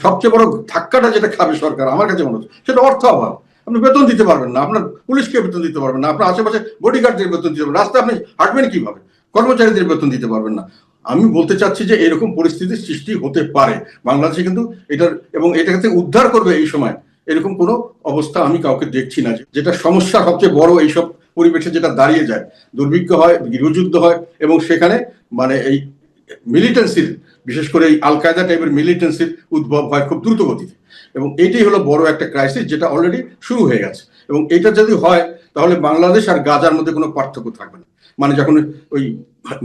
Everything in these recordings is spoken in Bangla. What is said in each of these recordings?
সবচেয়ে বড় ধাক্কাটা যেটা খাবে সরকার আমার কাছে মনে হচ্ছে সেটা অর্থ অভাব। আপনি বেতন দিতে পারবেন না, আপনার পুলিশকে বেতন দিতে পারবেন না, আপনার আশেপাশে বডিগার্ডদের বেতন দিতে পারবেন, রাস্তায় আপনি হাঁটবেন কিভাবে, কর্মচারীদের বেতন দিতে পারবেন না। আমি বলতে চাচ্ছি যে এরকম পরিস্থিতির সৃষ্টি হতে পারে বাংলাদেশে, কিন্তু এটার এবং এটা থেকে উদ্ধার করবে এই সময় এরকম কোনো অবস্থা আমি কাউকে দেখছি না। যেটা সমস্যা সবচেয়ে বড় এইসব পরিবেশে যেটা দাঁড়িয়ে যায়, দুর্ভিক্ষ হয়, গৃহযুদ্ধ হয়, এবং সেখানে মানে এই মিলিটেন্সির, বিশেষ করে এই আল কায়দা টাইপের মিলিটেন্সির উদ্ভব হয় খুব দ্রুত গতিতে, এবং এইটাই হলো বড় একটা ক্রাইসিস যেটা অলরেডি শুরু হয়ে গেছে। এবং এটা যদি হয় তাহলে বাংলাদেশ আর গাজার মধ্যে কোনো পার্থক্য থাকবে না। মানে যখন ওই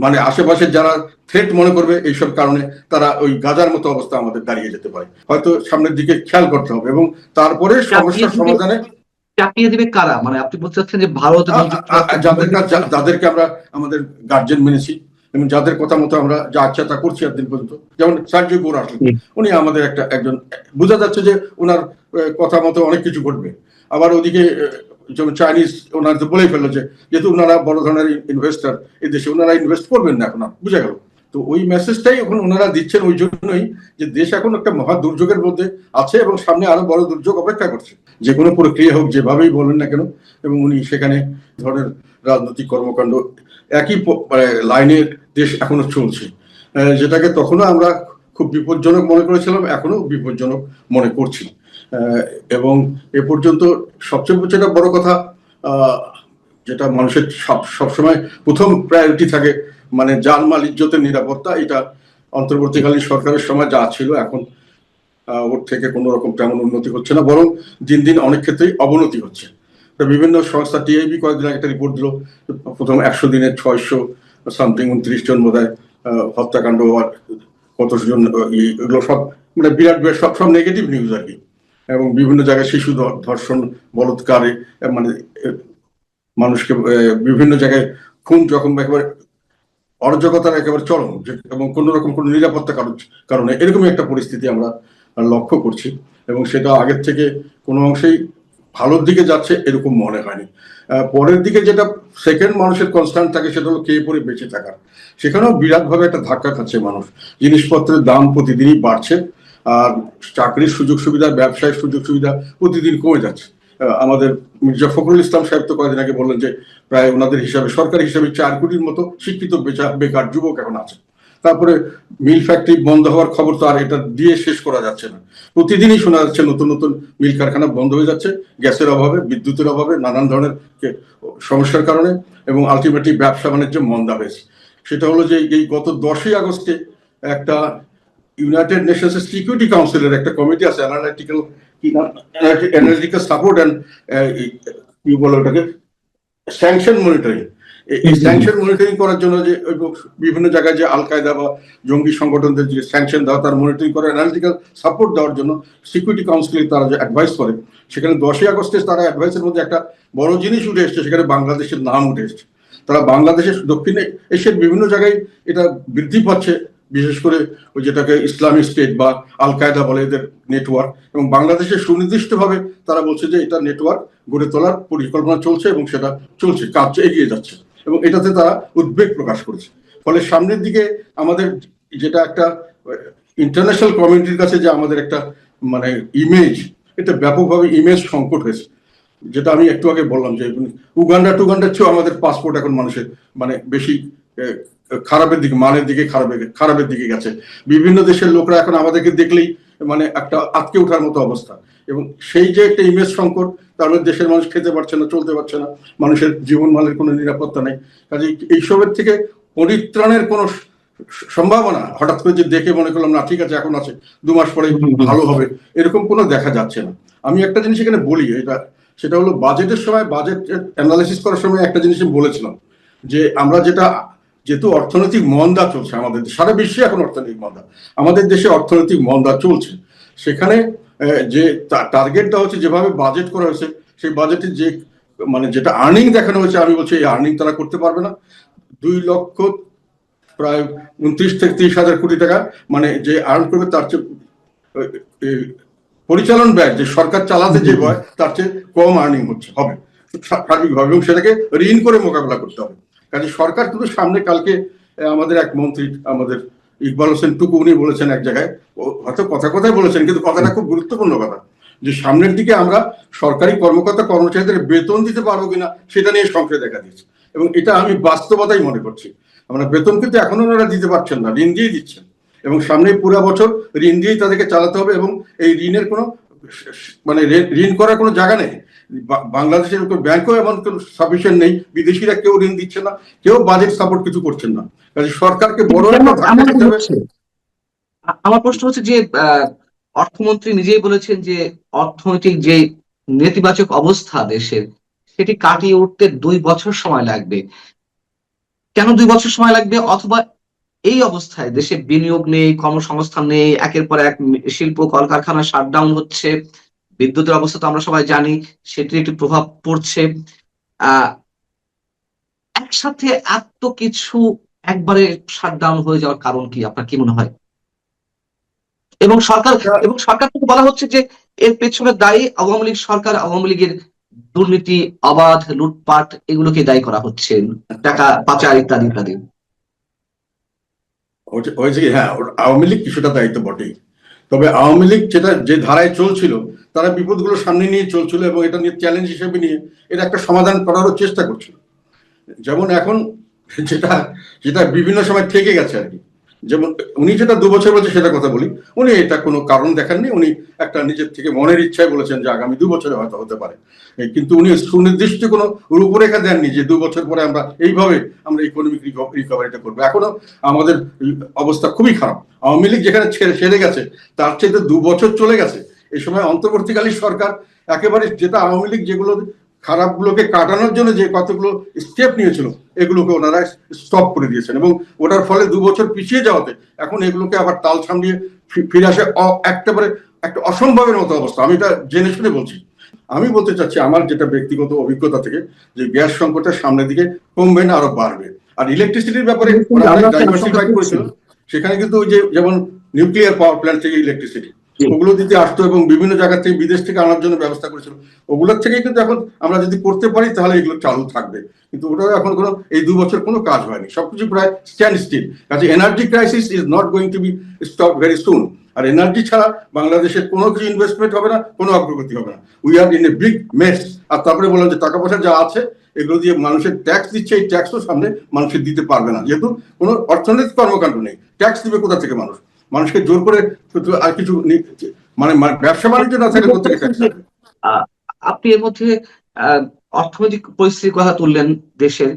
মানে আশেপাশে যারা থ্রেট মনে করবে এইসব কারণে, তারা ওই গাজার মতো অবস্থা আমাদের দাঁড়িয়ে যেতে পারে। হয়তো সামনের দিকে খেয়াল করতে হবে, এবং তারপরে সমস্যার সমাধানে চাপিয়ে দিবে কারা? মানে আপনি বলতে চাচ্ছেন যে ভারত যাদেরকে আমরা আমাদের গার্জেন মেনেছি এবং যাদের কথা মতো আমরা যা আচ্ছা তা করছি এতদিন পর্যন্ত, যেমন সার্জিও গোর আসলেন, উনি আমাদের একজন বোঝা যাচ্ছে যে ওনার কথা মতো অনেক কিছু ঘটবে। আবার ওদিকে যেমন চাইনিজ ওনারা তো বলেই ফেললো যে যেহেতু ওনারা বড় ধরনের ইনভেস্টার এই দেশে, ওনারা ইনভেস্ট করবেন না এখন, বুঝা গেল। তো ওই মেসেজটাই এখন ওনারা দিচ্ছেন ওই জন্যই যে দেশ এখন একটা মহা দুর্যোগের মধ্যে আছে এবং সামনে আরো বড় দুর্যোগ অপেক্ষা করছে, যে কোনো প্রক্রিয়া হোক যেভাবেই বলেন না কেন। এবং উনি সেখানে ধরনের রাজনৈতিক কর্মকাণ্ড একই লাইনে দেশ এখনো চলছে, যেটাকে তখনও আমরা খুব বিপজ্জনক মনে করেছিলাম, এখনো বিপজ্জনক মনে করছি। এবং এ পর্যন্ত সবচেয়ে যেটা বড় কথা, যেটা মানুষের সবসময় প্রথম প্রায়োরিটি থাকে, মানে জানমাল ইজ্জতের নিরাপত্তা, এটা অন্তর্বর্তীকালীন সরকারের সময় যা ছিল এখন ওর থেকে কোনো রকম তেমন উন্নতি হচ্ছে না, বরং দিন দিন অনেক ক্ষেত্রেই অবনতি হচ্ছে। বিভিন্ন সংস্থা, টিআইবি কয়েকদিন আগে একটা রিপোর্ট দিল, প্রথম 100 দিনে 600 সামথিং 29 জন বোধহয় হত্যাকাণ্ড, আর কত জন, এগুলো সব মানে বিরাট সব নেগেটিভ নিউজ আর কি। এবং বিভিন্ন জায়গায় শিশু ধর্ষণ, বলৎকারে, মানে মানুষকে বিভিন্ন জায়গায় খুন, যখন একেবারে অরাজকতার একেবারে চরম, এবং কোন রকম কোনো নিরাপত্তা কারণে এরকমই একটা পরিস্থিতি আমরা লক্ষ্য করছি। এবং সেটা আগের থেকে কোনো অংশেই ভালোর দিকে যাচ্ছে এরকম মনে হয়নি। পরের দিকে যেটা সেকেন্ড মানুষের কনস্ট্যান্ট থাকে সেটা হলো খেয়ে পরে বেঁচে থাকার, সেখানেও বিরাটভাবে একটা ধাক্কা খাচ্ছে মানুষ। জিনিসপত্রের দাম প্রতিদিনই বাড়ছে, আর চাকরির সুযোগ সুবিধা, ব্যবসায়ের সুযোগ সুবিধা প্রতিদিন কমে যাচ্ছে। আমাদের মির্জা ফখরুল ইসলাম সাহেব তো কয়েকদিন আগে বললেন যে প্রায় ওনাদের হিসাবে, সরকারি হিসাবে 4 কোটির মতো শিক্ষিত বেকার যুবক এখন আছে। তারপরে মিল ফ্যাক্টরি বন্ধ হওয়ার খবর তো আর এটা দিয়ে শেষ করা যাচ্ছে না, প্রতিদিনই শোনা যাচ্ছে নতুন নতুন মিল কারখানা বন্ধ হয়ে যাচ্ছে গ্যাসের অভাবে, বিদ্যুতের অভাবে, নানান ধরনের সমস্যার কারণে। এবং আলটিমেটলি ব্যবসা বাণিজ্য মন্দা হয়েছে। সেটা হলো যে এই গত 10ই আগস্টে একটা ইউনাইটেড নেশনস সিকিউরিটি কাউন্সিলের একটা কমিটি আছে, অ্যানালিটিক্যাল সাপোর্ট অ্যান্ড কি বলে ওটাকে, স্যাংশন মনিটরিং। এই স্যাংশন মনিটরিং করার জন্য যে বিভিন্ন জায়গায় যে আল কায়দা বা জঙ্গি সংগঠনদের যে স্যাংশন দেওয়া, তার মনিটরিং করে অ্যানালিটিক্যাল সাপোর্ট দেওয়ার জন্য সিকিউরিটি কাউন্সিলে তারা যে অ্যাডভাইস করে, সেখানে 10ই আগস্টে তারা অ্যাডভাইসের মধ্যে একটা বড় জিনিস উঠে এসছে, সেখানে বাংলাদেশের নাম উঠে এসছে। তারা বাংলাদেশের দক্ষিণ এশিয়ার বিভিন্ন জায়গায় এটা বৃদ্ধি পাচ্ছে, বিশেষ করে ওই যেটাকে ইসলামিক স্টেট বা আল কায়দা বলে এদের নেটওয়ার্ক, এবং বাংলাদেশে সুনির্দিষ্টভাবে তারা বলছে যে এটা নেটওয়ার্ক গড়ে তোলার পরিকল্পনা চলছে এবং সেটা চলছে, কাজ এগিয়ে যাচ্ছে, এবং এটাতে তারা উদ্বেগ প্রকাশ করেছে। ফলে সামনের দিকে আমাদের যেটা একটা ইন্টারন্যাশনাল কমিউনিটির কাছে যে আমাদের একটা মানে ইমেজ, এটা ব্যাপকভাবে ইমেজ সংকট হয়েছে। যেটা আমি একটু আগে বললাম যে উগান্ডার চেয়েও আমাদের পাসপোর্ট এখন মানুষের মানে বেশি খারাপের দিকে, মানের দিকে খারাপের দিকে গেছে। বিভিন্ন দেশের লোকরা এখন আমাদেরকে দেখলেই মানে একটা আটকে ওঠার মতো অবস্থা। এবং সেই যে একটা ইমেজ সংকট, তার মধ্যে দেশের মানুষ খেতে পারছে না, চলতে পারছে না, মানুষের জীবন মালের কোনো নিরাপত্তা নেই। কাজে এইসবের থেকে পরিত্রাণের কোনো সম্ভাবনা হঠাৎ করে যে দেখে মনে করলাম না ঠিক আছে এখন আছে 2 মাস পরে ভালো হবে, এরকম কোনো দেখা যাচ্ছে না। আমি একটা জিনিস এখানে বলি, সেটা হলো বাজেটের সময়, বাজেট অ্যানালাইসিস করার সময় একটা জিনিস বলেছিলাম যে আমরা যেহেতু অর্থনৈতিক মন্দা চলছে আমাদের, সারা বিশ্বে এখন অর্থনৈতিক মন্দা, আমাদের দেশে অর্থনৈতিক মন্দা চলছে, সেখানে যে টার্গেট দেওয়া হচ্ছে, যেভাবে বাজেট করা হয়েছে, সেই বাজেটে যে মানে যেটা আর্নিং দেখানো হয়েছে, আমি বলছি এই আর্নিং তারা করতে পারবে না। 2 লক্ষ প্রায় 29 থেকে 30 হাজার কোটি টাকা মানে যে আর্ন করবে, তার চেয়ে পরিচালন ব্যয় যে সরকার চালাতে যে হয় তার চেয়ে কম আর্নিং হবে সার্বিকভাবে, এবং সেটাকে ঋণ করে মোকাবেলা করতে হবে। কাজে সরকার কিন্তু সামনে কালকে আমাদের এক মন্ত্রী, আমাদের ইকবাল হোসেন টুকু উনি বলেছেন এক জায়গায়, হয়তো কথায় বলেছেন, কিন্তু কথাটা খুব গুরুত্বপূর্ণ কথা, যে সামনের দিকে আমরা সরকারি কর্মকর্তা কর্মচারীদের বেতন দিতে পারবো কিনা সেটা নিয়ে সংশয় দেখা দিয়েছে। এবং এটা আমি বাস্তবতাই মনে করছি। আমরা বেতন কিন্তু এখনো ওনারা দিতে পারছেন না, ঋণ দিয়ে দিচ্ছেন, এবং সামনে পুরো বছর ঋণ দিয়েই তাদেরকে চালাতে হবে। এবং এই ঋণের কোনো মানে ঋণ করার কোনো জায়গা নেই। বাংলাদেশের ব্যাংকও এমন কোনো সাফিসিয়েন্ট নেই, বিদেশিরা কেউ ঋণ দিচ্ছে না, কেউ বাজেট সাপোর্ট কিছু করছেন না। কাজে সরকারকে বড় একটা ধাক্কা দিতে হবে। আমার প্রশ্ন হচ্ছে যে অর্থমন্ত্রী নিজেই বলেছেন যে অর্থনৈতিক যে নেতিবাচক অবস্থা দেশের, সেটি কাটিয়ে উঠতে 2 বছর সময় লাগবে। কেন 2 বছর সময় লাগবে? অথবা এই অবস্থায় দেশে বিনিয়োগ নেই, কর্মসংস্থান নেই, একের পর এক শিল্প কলকারখানা শাটডাউন হচ্ছে, বিদ্যুতের অবস্থা তো আমরা সবাই জানি, সেটির একটি প্রভাব পড়ছে। আহ একসাথে এত কিছু একবারে শাটডাউন হয়ে যাওয়ার কারণ কি, আপনার কি মনে হয়? এবং সরকার থেকে বলা হচ্ছে যে এর পেছনে দায়ী আওয়ামী লীগ সরকার, আওয়ামী লীগের দুর্নীতি, অবাধ লুটপাট, এগুলোকে দায়ী করা হচ্ছে, টাকা পাচার ইত্যাদি ইত্যাদি। হয়েছে কি, হ্যাঁ, আওয়ামী লীগ কিছুটা দায়িত্ব বটেই। তবে আওয়ামী লীগ যেটা যে ধারায় চলছিল, তারা বিপদগুলো সামনে নিয়ে চলছিল এবং এটা নিয়ে চ্যালেঞ্জ হিসেবে নিয়ে এটা একটা সমাধান করারও চেষ্টা করছিল। যেমন এখন যেটা যেটা বিভিন্ন সময় থেকে গেছে আর কি, যেমন উনি যেটা 2 বছর বলছে সেটা কথা বলি, উনি এটা কোনো কারণ দেখাননি, উনি একটা নিজের থেকে মনের ইচ্ছায় বলেছেন যে আগামী 2 বছরে হয়তো হতে পারে। কিন্তু উনি সুনির্দিষ্ট কোনো রূপরেখা দেননি যে 2 বছর পরে আমরা এইভাবে আমরা ইকোনমিক রিকভারিটা করবো। এখনো আমাদের অবস্থা খুবই খারাপ। আওয়ামী লীগ যেখানে সেরে গেছে, তার চেয়ে 2 বছর চলে গেছে। এই সময় অন্তর্বর্তীকালীন সরকার একেবারে যেটা আওয়ামী লীগ যেগুলো খারাপগুলোকে কাটানোর জন্য যে কতগুলো স্টেপ নিয়েছিল, এগুলোকে ওনারা স্টপ করে দিয়েছেন। এবং ওটার ফলে 2 বছর পিছিয়ে যাওয়াতে এখন এগুলোকে আবার তাল সামলিয়ে ফিরে আসে একেবারে একটা অসম্ভবের মতো অবস্থা। আমি এটা জেনে শুনে বলছি। আমি বলতে চাচ্ছি আমার যেটা ব্যক্তিগত অভিজ্ঞতা থেকে, যে গ্যাস সংকটের সামনের দিকে কমবে না, আরো বাড়বে। আর ইলেকট্রিসিটির ব্যাপারে ওরা অনেক ডাইভার্সিফাইড করেছিল। সেখানে কিন্তু ওই যে যেমন নিউক্লিয়ার পাওয়ার প্ল্যান্ট থেকে ইলেকট্রিসিটি ওগুলো দিতে আসতো এবং বিভিন্ন জায়গা থেকে বিদেশ থেকে আনার জন্য ব্যবস্থা করেছিল। ওগুলোর থেকেই কিন্তু এখন আমরা যদি করতে পারি তাহলে এগুলো চালু থাকবে। কিন্তু ওটাও এখন কোনো এই 2 বছর কোনো কাজ হয়নি, সবকিছু প্রায় স্ট্যান্ড স্টিল। কাজে energy crisis is not going to be stop very soon. আর এনার্জি ছাড়া বাংলাদেশের কোনো কিছু ইনভেস্টমেন্ট হবে না, কোনো অগ্রগতি হবে না। We are in a big mess. আর তারপরে বললাম যে টাকা পয়সা যা আছে এগুলো দিয়ে মানুষের ট্যাক্স দিচ্ছে, এই ট্যাক্সও সামনে মানুষের দিতে পারবে না, যেহেতু কোনো অর্থনৈতিক কর্মকাণ্ড নেই। ট্যাক্স দিবে কোথা থেকে মানুষ? মানুষকে জোর করে আর কিছু মানে ব্যবসা বাণিজ্য না থাকলে কোথেকে ট্যাক্স দেবে? আপনি এর মধ্যে অর্থনৈতিক পরিস্থিতির কথা তুললেন দেশের,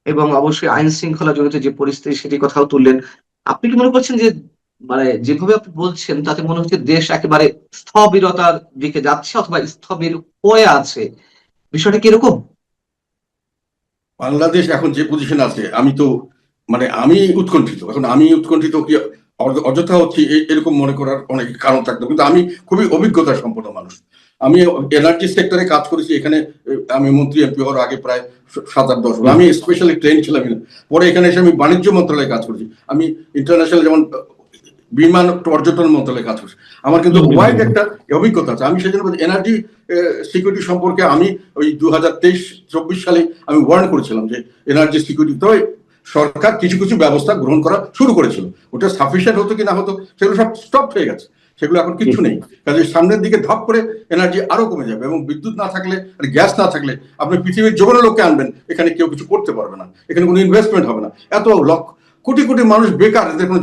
এবং অবশ্যই আইন শৃঙ্খলা জনিত যে পরিস্থিতি সেটির কথাও তুললেন। আপনি কি মনে করছেন যে মানে যেভাবে আপনি বলছেন তাতে মনে হচ্ছে দেশ একেবারে স্থবিরতার দিকে যাচ্ছে অথবা স্থবির হয়ে আছে? বিষয়টা কি এরকম? বাংলাদেশ এখন যে পজিশন আছে, আমি উৎকণ্ঠিত। এখন আমি উৎকণ্ঠিত কি অযথা হচ্ছে এরকম মনে করার অনেক কারণ থাকতো, কিন্তু আমি খুবই অভিজ্ঞতা সম্পন্ন মানুষ। আমি এনার্জি সেক্টরে কাজ করেছি এখানে। আমি মন্ত্রী এমপি হওয়ার আগে প্রায় 7-8 বছর আমি স্পেশালি ট্রেন ছিলাম। পরে এখানে এসে আমি বাণিজ্য মন্ত্রণালয়ে কাজ করেছি। আমি ইন্টারন্যাশনাল যেমন বিমান পর্যটন মন্ত্রণালয়ে কাজ করছি। আমার কিন্তু ওয়াইড একটা অভিজ্ঞতা আছে। আমি সেজন্য এনার্জি সিকিউরিটি সম্পর্কে আমি ওই 2023-24 সালে আমি ওয়ার্ন করেছিলাম যে এনার্জি সিকিউরিটি তো সরকার কিছু কিছু ব্যবস্থা গ্রহণ করা শুরু করেছিল। ওটা সাফিসিয়েন্ট হতো কি না হতো সেগুলো সব স্টপ হয়ে গেছে, সেগুলো এখন কিছু নেই। কাজে সামনের দিকে ধপ করে এনার্জি আরো কমে যাবে। এবং বিদ্যুৎ না থাকলে আর গ্যাস না থাকলে আপনি পৃথিবীর যে কোনো লোককে আনবেন, এখানে কেউ কিছু করতে পারবে না, এখানে কোনো ইনভেস্টমেন্ট হবে না। এত কোটি কোটি মানুষ বেকার, এদের কোনো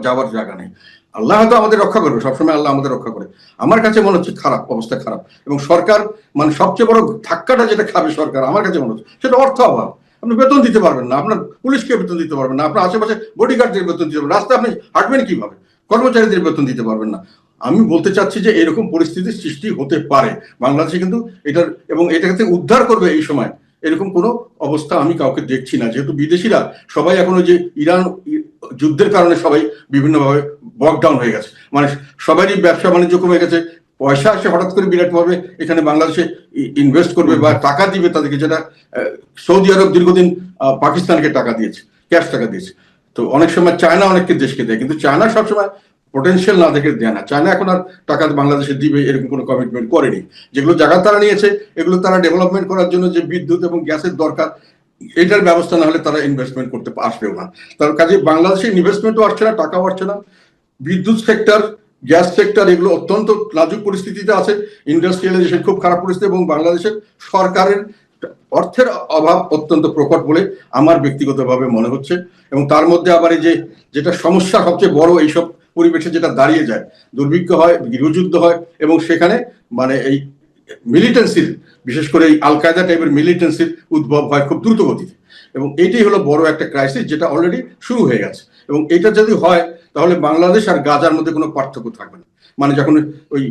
যাওয়ার জায়গা নেই। আল্লাহ হয়তো আমাদের রক্ষা করবে, সবসময় আল্লাহ আমাদের রক্ষা করে। আমার কাছে মনে হচ্ছে খারাপ অবস্থা, খারাপ। এবং সরকার মানে সবচেয়ে বড় ধাক্কাটা যেটা খাবে সরকার আমার কাছে মনে হচ্ছে সেটা অর্থ অভাব। আপনি বেতন দিতে পারবেন না, আপনার পুলিশকে বেতন দিতে পারবেন না, আপনার আশেপাশে বডিগার্ডদের বেতন দিতে পারবেন, রাস্তায় আপনি হাঁটবেন কিভাবে? কর্মচারীদের বেতন দিতে পারবেন না। আমি বলতে চাচ্ছি যে এরকম পরিস্থিতির সৃষ্টি হতে পারে বাংলাদেশে, কিন্তু এটার এবং এটাকে উদ্ধার করবে এই সময় এরকম কোনো অবস্থা আমি কাউকে দেখছি না। যেহেতু বিদেশিরা সবাই এখন ওই যে ইরান যুদ্ধের কারণে সবাই বিভিন্নভাবে বকডাউন হয়ে গেছে, মানে সবারই ব্যবসা বাণিজ্য কমে গেছে। পয়সা আসে হঠাৎ করে বিরাট ভাবে এখানে বাংলাদেশে ইনভেস্ট করবে বা টাকা দিবে তাদেরকে, যেটা সৌদি আরব দীর্ঘদিন পাকিস্তানকে টাকা দিয়েছে, ক্যাশ টাকা দিয়েছে। তো অনেক সময় চায়না অনেককে দেশকে দেয়, কিন্তু চায়না সবসময় পোটেনশিয়াল না দেখে দেয় না। চায়না এখন আর টাকা বাংলাদেশে দিবে এরকম কোনো কমিটমেন্ট করেনি। যেগুলো জায়গা তারা নিয়েছে এগুলো তারা ডেভেলপমেন্ট করার জন্য যে বিদ্যুৎ এবং গ্যাসের দরকার, এটার ব্যবস্থা না হলে তারা ইনভেস্টমেন্ট করতে আসবেও না। তার কাজে বাংলাদেশে ইনভেস্টমেন্টও আসছে না, টাকাও আসছে না। বিদ্যুৎ সেক্টর, গ্যাস সেক্টর এগুলো অত্যন্ত নাজুক পরিস্থিতিতে আছে, ইন্ডাস্ট্রিয়ালাইজেশন খুব খারাপ পরিস্থিতি, এবং বাংলাদেশের সরকারের অর্থের অভাব অত্যন্ত প্রকট বলে আমার ব্যক্তিগতভাবে মনে হচ্ছে। এবং তার মধ্যে আবার এই যে যেটা সমস্যা সবচেয়ে বড়, এইসব পরিবেশে যেটা দাঁড়িয়ে যায়, দুর্ভিক্ষ হয়, গৃহযুদ্ধ হয়, এবং সেখানে মানে এই মিলিটেন্সির, বিশেষ করে এই আল কায়দা টাইপের মিলিটেন্সির উদ্ভব হয় খুব দ্রুত গতিতে। এবং এইটাই হলো বড় একটা ক্রাইসিস, যেটা অলরেডি শুরু হয়ে গেছে। এবং এটা যদি হয় তাহলে বাংলাদেশ আর গাজার মধ্যে কোনো পার্থক্য থাকবে না। মানে যখন ওই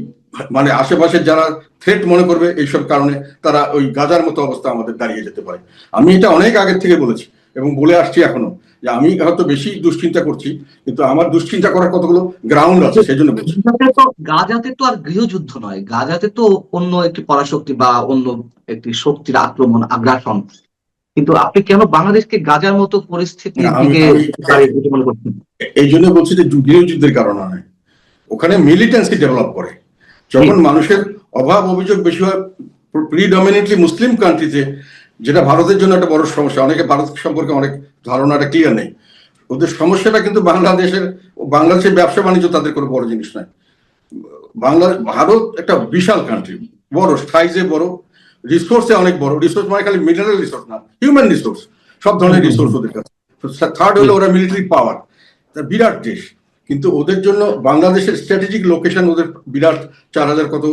মানে আশেপাশে যারা থ্রেট মনে করবে এইসব কারণে, তারা ওই গাজার মতো অবস্থা আমাদের দাঁড়িয়ে যেতে পারে। আমি এটা অনেক আগের থেকে বলেছি এবং বলে আসছি এখনো, যে আমি হয়তো বেশি দুশ্চিন্তা করছি, কিন্তু আমার দুশ্চিন্তা করার কতগুলো গ্রাউন্ড আছে, সেই জন্য বলছি। গাজাতে তো আর গৃহযুদ্ধ নয়, গাজাতে তো অন্য একটি পরাশক্তি বা অন্য একটি শক্তির আক্রমণ, আগ্রাসন। কিন্তু আপনি কেন বাংলাদেশকে গাজার মতো পরিস্থিতির দিকে মনে করছেন? এই জন্য বলছি যে গৃহযুদ্ধের কারণে নয়, ওখানে মিলিটেন্সি ডেভেলপ করে। যখন মানুষের অভাব অভিযোগ বেশি হয় প্রিডমিনেন্টলি মুসলিম কান্ট্রিতে, যেটা ভারতের জন্য একটা বড় সমস্যা, অনেকে ভারত সম্পর্কে অনেক ধারণাটা ক্লিয়ার নেই। ওদের সমস্যাটা কিন্তু বাংলাদেশের ব্যবসা বাণিজ্য তাদের কোনো বড় জিনিস নয়। ভারত একটা বিশাল কান্ট্রি, বড় সাইজে, বড় রিসোর্সে অনেক বড়। রিসোর্স মানে খালি মিনারেল রিসোর্স না, হিউম্যান রিসোর্স, সব ধরনের রিসোর্স ওদের কাছে। থার্ড হলো ওরা মিলিটারি পাওয়ার, বিরাট দেশ। কিন্তু ওদের জন্য বাংলাদেশের স্ট্র্যাটেজিক লোকেশন, ওদের বিরাট 4000 কত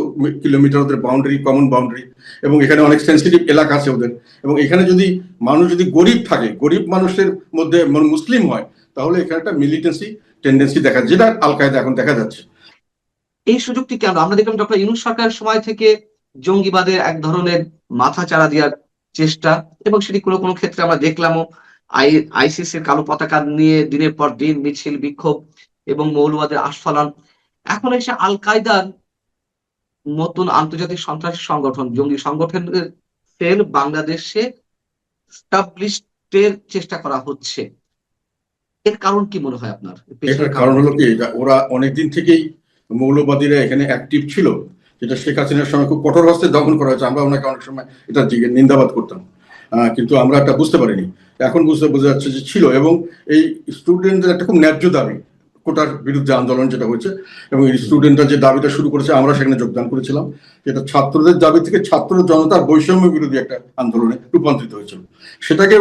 কিলোমিটার ওদের বাউন্ডারি, কমন বাউন্ডারি, এবং এখানে অনেক সেন্সিটিভ এলাকা আছে ওদের। এবং এখানে যদি মানুষ যদি গরিব থাকে, গরিব মানুষের মধ্যে মুসলিম হয়, তাহলে এখানে একটা মিলিটেন্সি টেন্ডেন্সি দেখা, যেটা আল কায়দা এখন দেখা যাচ্ছে। এই সুযোগটি কেন? আমরা দেখলাম ডক্টর ইউনূস সরকারের সময় থেকে জঙ্গিবাদের এক ধরনের মাথা চাড়া দেওয়ার চেষ্টা, এবং সেটি কোনো কোনো ক্ষেত্রে আমরা দেখলামও। আইসিসির কালো পতাকা নিয়ে দিনের পর দিন মিছিল, বিক্ষোভ এবং মৌলবাদের আস্ফালন। এখন এসে আল কায়দার নতুন আন্তর্জাতিক সন্ত্রাসী সংগঠন, জঙ্গি সংগঠনের সেল বাংলাদেশে স্টাবলিশের চেষ্টা করা হচ্ছে। এর কারণ কি মনে হয় আপনার? এটার কারণ হলো কি, ওরা অনেকদিন থেকেই মৌলবাদীরা এখানে অ্যাক্টিভ ছিল, যেটা শেখ হাসিনার সময় খুব কঠোর হস্তে দমন করা হয়েছে। আমরা ওনাকে অনেক সময় এটা নিন্দাবাদ করতাম, কিন্তু আমরা এটা বুঝতে পারিনি। এখন বোঝা যাচ্ছে যে ছিল। এবং এই স্টুডেন্টদের একটা খুব ন্যায্য দাবি, কোটার বিরুদ্ধে আন্দোলন যেটা হয়েছে, এবং এই স্টুডেন্টরা যে দাবিটা শুরু করেছে, আমরা সেখানে যোগদান করেছিলাম। যেটা ছাত্রদের দাবি থেকে ছাত্র জনতার বৈষম্য বিরোধী একটা আন্দোলনে রূপান্তরিত হয়েছিল। সেটাকে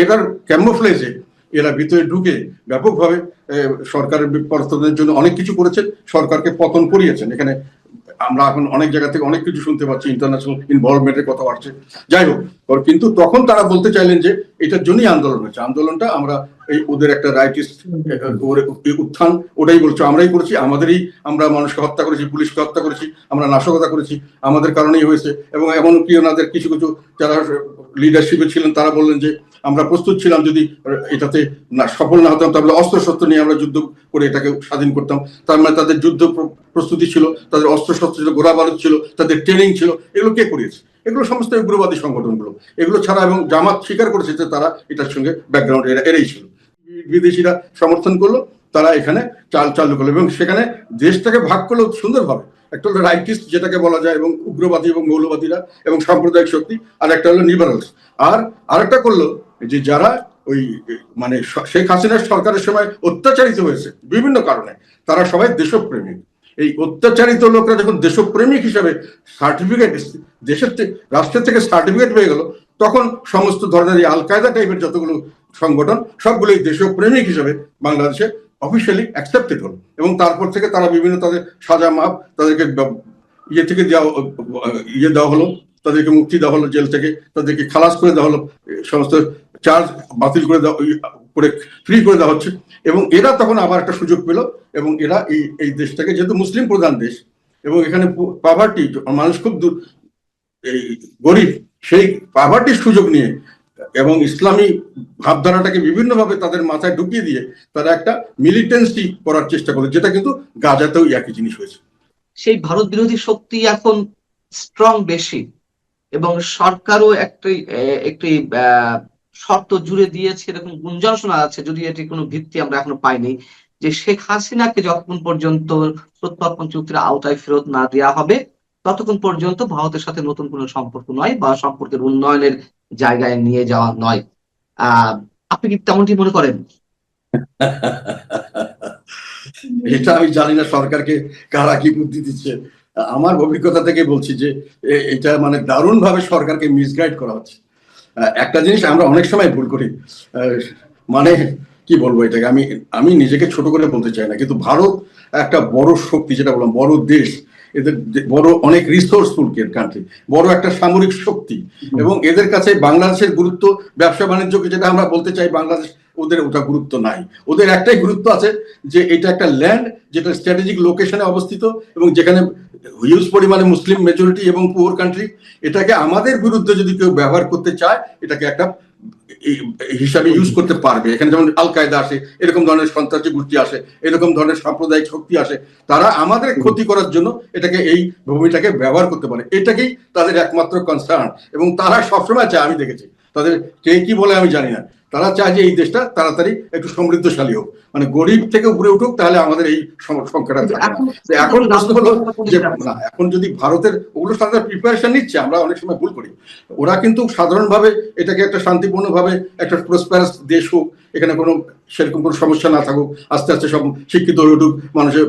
এটার ক্যামোফ্লেজে এরা ভিতরে ঢুকে ব্যাপকভাবে সরকারের পতনের জন্য অনেক কিছু করেছেন, সরকারকে পতন করিয়েছেন। এখানে আমরা এখন অনেক জায়গা থেকে অনেক কিছু শুনতে পাচ্ছি, ইন্টারন্যাশনাল ইনভলভমেন্টের কথা আসছে। যাই হোক, কিন্তু তখন তারা বলতে চাইলেন যে এটার জন্যই আন্দোলন হয়েছে। আন্দোলনটা আমরা এই ওদের একটা রাইটিস্ট উত্থান, ওটাই বলছো, আমরাই করেছি, আমাদেরই, আমরা মানুষকে হত্যা করেছি, পুলিশকে হত্যা করেছি, আমরা নাশকতা করেছি, আমাদের কারণেই হয়েছে। এবং এমনকি ওনাদের কিছু কিছু যারা লিডারশিপে ছিলেন, তারা বললেন যে আমরা প্রস্তুত ছিলাম, যদি এটাতে সফল না হতাম তাহলে অস্ত্রশস্ত্র নিয়ে আমরা যুদ্ধ করে এটাকে স্বাধীন করতাম। তার মানে তাদের যুদ্ধ প্রস্তুতি ছিল, তাদের অস্ত্রশস্ত্র ছিল, গোলা বারুদ ছিল, তাদের ট্রেনিং ছিল। এগুলো কে করিয়েছে? এগুলো সমস্ত উগ্রবাদী সংগঠনগুলো। এগুলো ছাড়া, এবং জামাত স্বীকার করেছে যে তারা এটার সঙ্গে ব্যাকগ্রাউন্ড এরাই ছিল। বিদেশিরা সমর্থন করলো, তারা এখানে চালু করলো, এবং সেখানে দেশটাকে ভাগ করলো সুন্দরভাবে। একটা হলো রাইটিস্ট যেটাকে বলা যায়, এবং উগ্রবাদী এবং মৌলবাদীরা এবং সাম্প্রদায়িক শক্তি, আর একটা হলো লিবারালস। আরেকটা করলো যে যারা ওই মানে শেখ হাসিনার সরকারের সময় অত্যাচারিত হয়েছে বিভিন্ন কারণে, তারা সবাই দেশপ্রেমিক। এই অত্যাচারিত লোকরা যখন দেশপ্রেমিক হিসাবে সার্টিফিকেট, দেশের রাষ্ট্রের থেকে সার্টিফিকেট পেয়ে গেল, তখন সমস্ত ধরনের এই আল কায়দা টাইপের যতগুলো সংগঠন, সবগুলোই দেশপ্রেমিক হিসাবে বাংলাদেশে অফিসিয়ালি অ্যাকসেপ্টেড হল। এবং তারপর থেকে তারা বিভিন্ন তাদের সাজা মাপ, তাদেরকে থেকে দেওয়া হলো, তাদেরকে মুক্তি দেওয়া হলো জেল থেকে, তাদেরকে খালাস করে দেওয়া হলো, সমস্ত চার্জ বাতিল করে ফ্রি করে দেওয়া হচ্ছে। এবং এরা তখন আবার একটা সুযোগ পেল, এবং এরা এই দেশটাকে, যেহেতু মুসলিম প্রধান দেশ, এবং এখানে পভার্টি, মানুষ খুব এই গরিব, সেই পভার্টির সুযোগ নিয়ে এবং ইসলামী ভাবধারাটাকে বিভিন্নভাবে তাদের মাথায় ঢুকিয়ে দিয়ে তারা একটা মিলিটেন্সি করার চেষ্টা করে, যেটা কিন্তু গাজাতেও একই জিনিস হয়েছে। সেই ভারত বিরোধী শক্তি এখন স্ট্রং বেশি, এবং সরকারও একটি শর্ত জুড়ে দিয়েছে, এরকম গুঞ্জন শোনা যাচ্ছে, যদি এটি কোনো ভিত্তি আমরা এখনো পাইনি, যে শেখ হাসিনাকে যতক্ষণ পর্যন্ত প্রত্যর্পণ চুক্তির আওতায় ফেরত না দেওয়া হবে, ততক্ষণ পর্যন্ত ভারতের সাথে নতুন কোনো সম্পর্ক নয়, বা সম্পর্কের উন্নয়নের জায়গায় নিয়ে যাওয়া নয়। আহ আপনি কি তেমনটি মনে করেন? এটা আমি জানি না সরকারকে কারা কি বুদ্ধি দিচ্ছে। আমার অভিজ্ঞতা থেকে বলছি যে এটা মানে দারুণ ভাবে সরকারকে মিসগাইড করা হচ্ছে। একটা জিনিস আমরা অনেক সময় ভুল করি। আহ, মানে কি বলবো এটাকে, আমি আমি নিজেকে ছোট করে বলতে চাই না, কিন্তু ভারত একটা বড় শক্তি, যেটা বললাম বড় দেশ, এদের বড় অনেক রিসোর্সফুল কান্ট্রি, বড় একটা সামরিক শক্তি, এবং এদের কাছে বাংলাদেশের গুরুত্ব, ব্যবসা বাণিজ্যকে যেটা আমরা বলতে চাই বাংলাদেশ, ওদের ওটা গুরুত্ব নাই। ওদের একটাই গুরুত্ব আছে যে এটা একটা ল্যান্ড যেটা স্ট্র্যাটেজিক লোকেশনে অবস্থিত, এবং যেখানে হিউজ পরিমাণে মুসলিম মেজরিটি এবং পুয়ার কান্ট্রি। এটাকে আমাদের বিরুদ্ধে যদি কেউ ব্যবহার করতে চায়, এটাকে একটা হিসাবে ইউজ করতে পারবে। এখানে যেমন আল কায়দা আসে, এরকম ধরনের সন্ত্রাসী গোষ্ঠী আসে, এরকম ধরনের সাম্প্রদায়িক শক্তি আসে, তারা আমাদের ক্ষতি করার জন্য এটাকে, এই ভূমিটাকে ব্যবহার করতে পারে। এটাকেই তাদের একমাত্র কনসার্ন, এবং তারা সবসময় চায়, আমি দেখেছি তাদের, কে কি বলে আমি জানি না, তারা চায় যে এই দেশটা তাড়াতাড়ি একটু সমৃদ্ধশালী হোক, মানে গরিব থেকে উপরে উঠুক, তাহলে আমাদের এই সংখ্যাটা থাকবে না। এখন প্রশ্ন হলো যে না, এখন যদি ভারতের ওগুলো সাধারণ প্রিপারেশন নিচ্ছে, আমরা অনেক সময় ভুল করি। ওরা কিন্তু সাধারণভাবে এটাকে একটা শান্তিপূর্ণভাবে একটা প্রসপারাস দেশ হোক, এখানে কোনো সেরকম কোনো সমস্যা না থাকুক, আস্তে আস্তে সব শিক্ষিত হয়ে উঠুক, মানুষের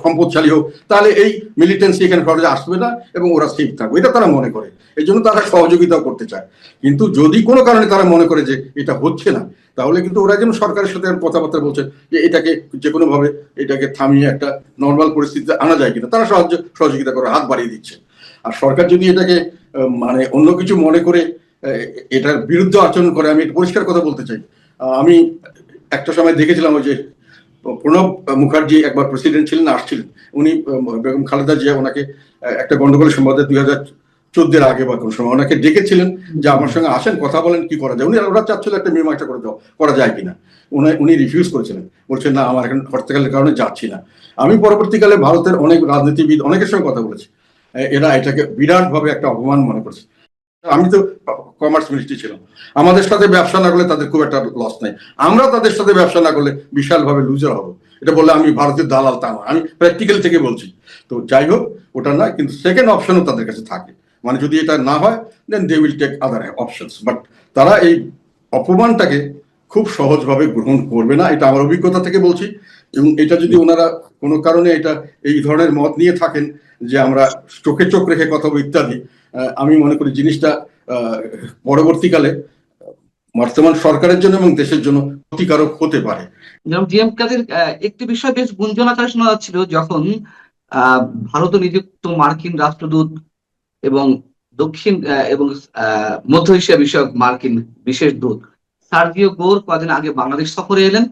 সম্পদশালী হোক, তাহলে এই মিলিটেন্সি এখানে খরচে আসবে না এবং ওরা সেফ থাকবে, এটা তারা মনে করে। এই জন্য তারা সহযোগিতাও করতে চায়। কিন্তু যদি কোনো কারণে তারা মনে করে যে এটা হচ্ছে না, তাহলে কিন্তু ওরা যেন সরকারের সাথে কথাবার্তা বলছে যে এটাকে যে কোনো ভাবে এটাকে থামিয়ে একটা নর্মাল পরিস্থিতিতে আনা যায় কিনা, তারা সহযোগিতা করে হাত বাড়িয়ে দিচ্ছে। আর সরকার যদি এটাকে মানে অন্য কিছু মনে করে এটার বিরুদ্ধে আচরণ করে, আমি একটা পরিষ্কার কথা বলতে চাই। আমি একটা সময় দেখেছিলাম ওই যে প্রণব মুখার্জি একবার প্রেসিডেন্ট ছিলেন, আসছিলেন উনি, বেগম খালেদা জিয়া ওনাকে একটা গন্ডগোলের সম্বন্ধে 2014 আগে বা কোনো সময় ওনাকে ডেকেছিলেন যে আমার সঙ্গে আসেন, কথা বলেন, কি করা যায়। উনি ওরা চাচ্ছিল একটা মীমাংসা করে দেওয়া, করা যায় কিনা। উনি রিফিউজ করেছিলেন, বলছেন না, আমার এখন হরতালের কারণে যাচ্ছি না। আমি পরবর্তীকালে ভারতের অনেক রাজনীতিবিদ অনেকের সঙ্গে কথা বলেছি, এরা এটাকে বিরাট ভাবে একটা অপমান মনে করছে। আমি তো কমার্স মিনিস্ট্রি ছিলাম, আমাদের সাথে ব্যবসা না করলে তাদের খুব একটা লস নাই, আমরা তাদের সাথে ব্যবসা না করলে বিশাল ভাবে লুজার হবো। এটা বললে আমি ভারতের দালাল তা নয়, আমি প্র্যাকটিক্যাল থেকে বলছি। তো যাই হোক, ওটা না, কিন্তু সেকেন্ড অপশনও তাদের কাছে থাকে, মানে যদি এটা না হয় then they will take other options, but তারা এই অপমানটাকে খুব সহজভাবে গ্রহণ করবে না, এটা আমার অভিজ্ঞতা থেকে বলছি। এবং এটা যদি ওনারা কোনো কারণে এটা এই ধরনের মত নিয়ে থাকেন যে আমরা চোখে চোখ রেখে কথা বলবো ইত্যাদি, আমি মনে করি জিনিসটা পরবর্তীকালে বর্তমান সরকারের জন্য এবং দেশের জন্য ক্ষতিকারক হতে পারে। যেমন জি এম কাদের একটি বিষয় বেশ গুঞ্জন আকারে শোনা যাচ্ছিল, যখন ভারতে নিযুক্ত মার্কিন রাষ্ট্রদূত এবং দক্ষিণ এবং মধ্য এশিয়া বিষয়ক মার্কিন বিশেষ দূত সার্জিও গোর কদিন আগে বাংলাদেশ সফরে এলেন।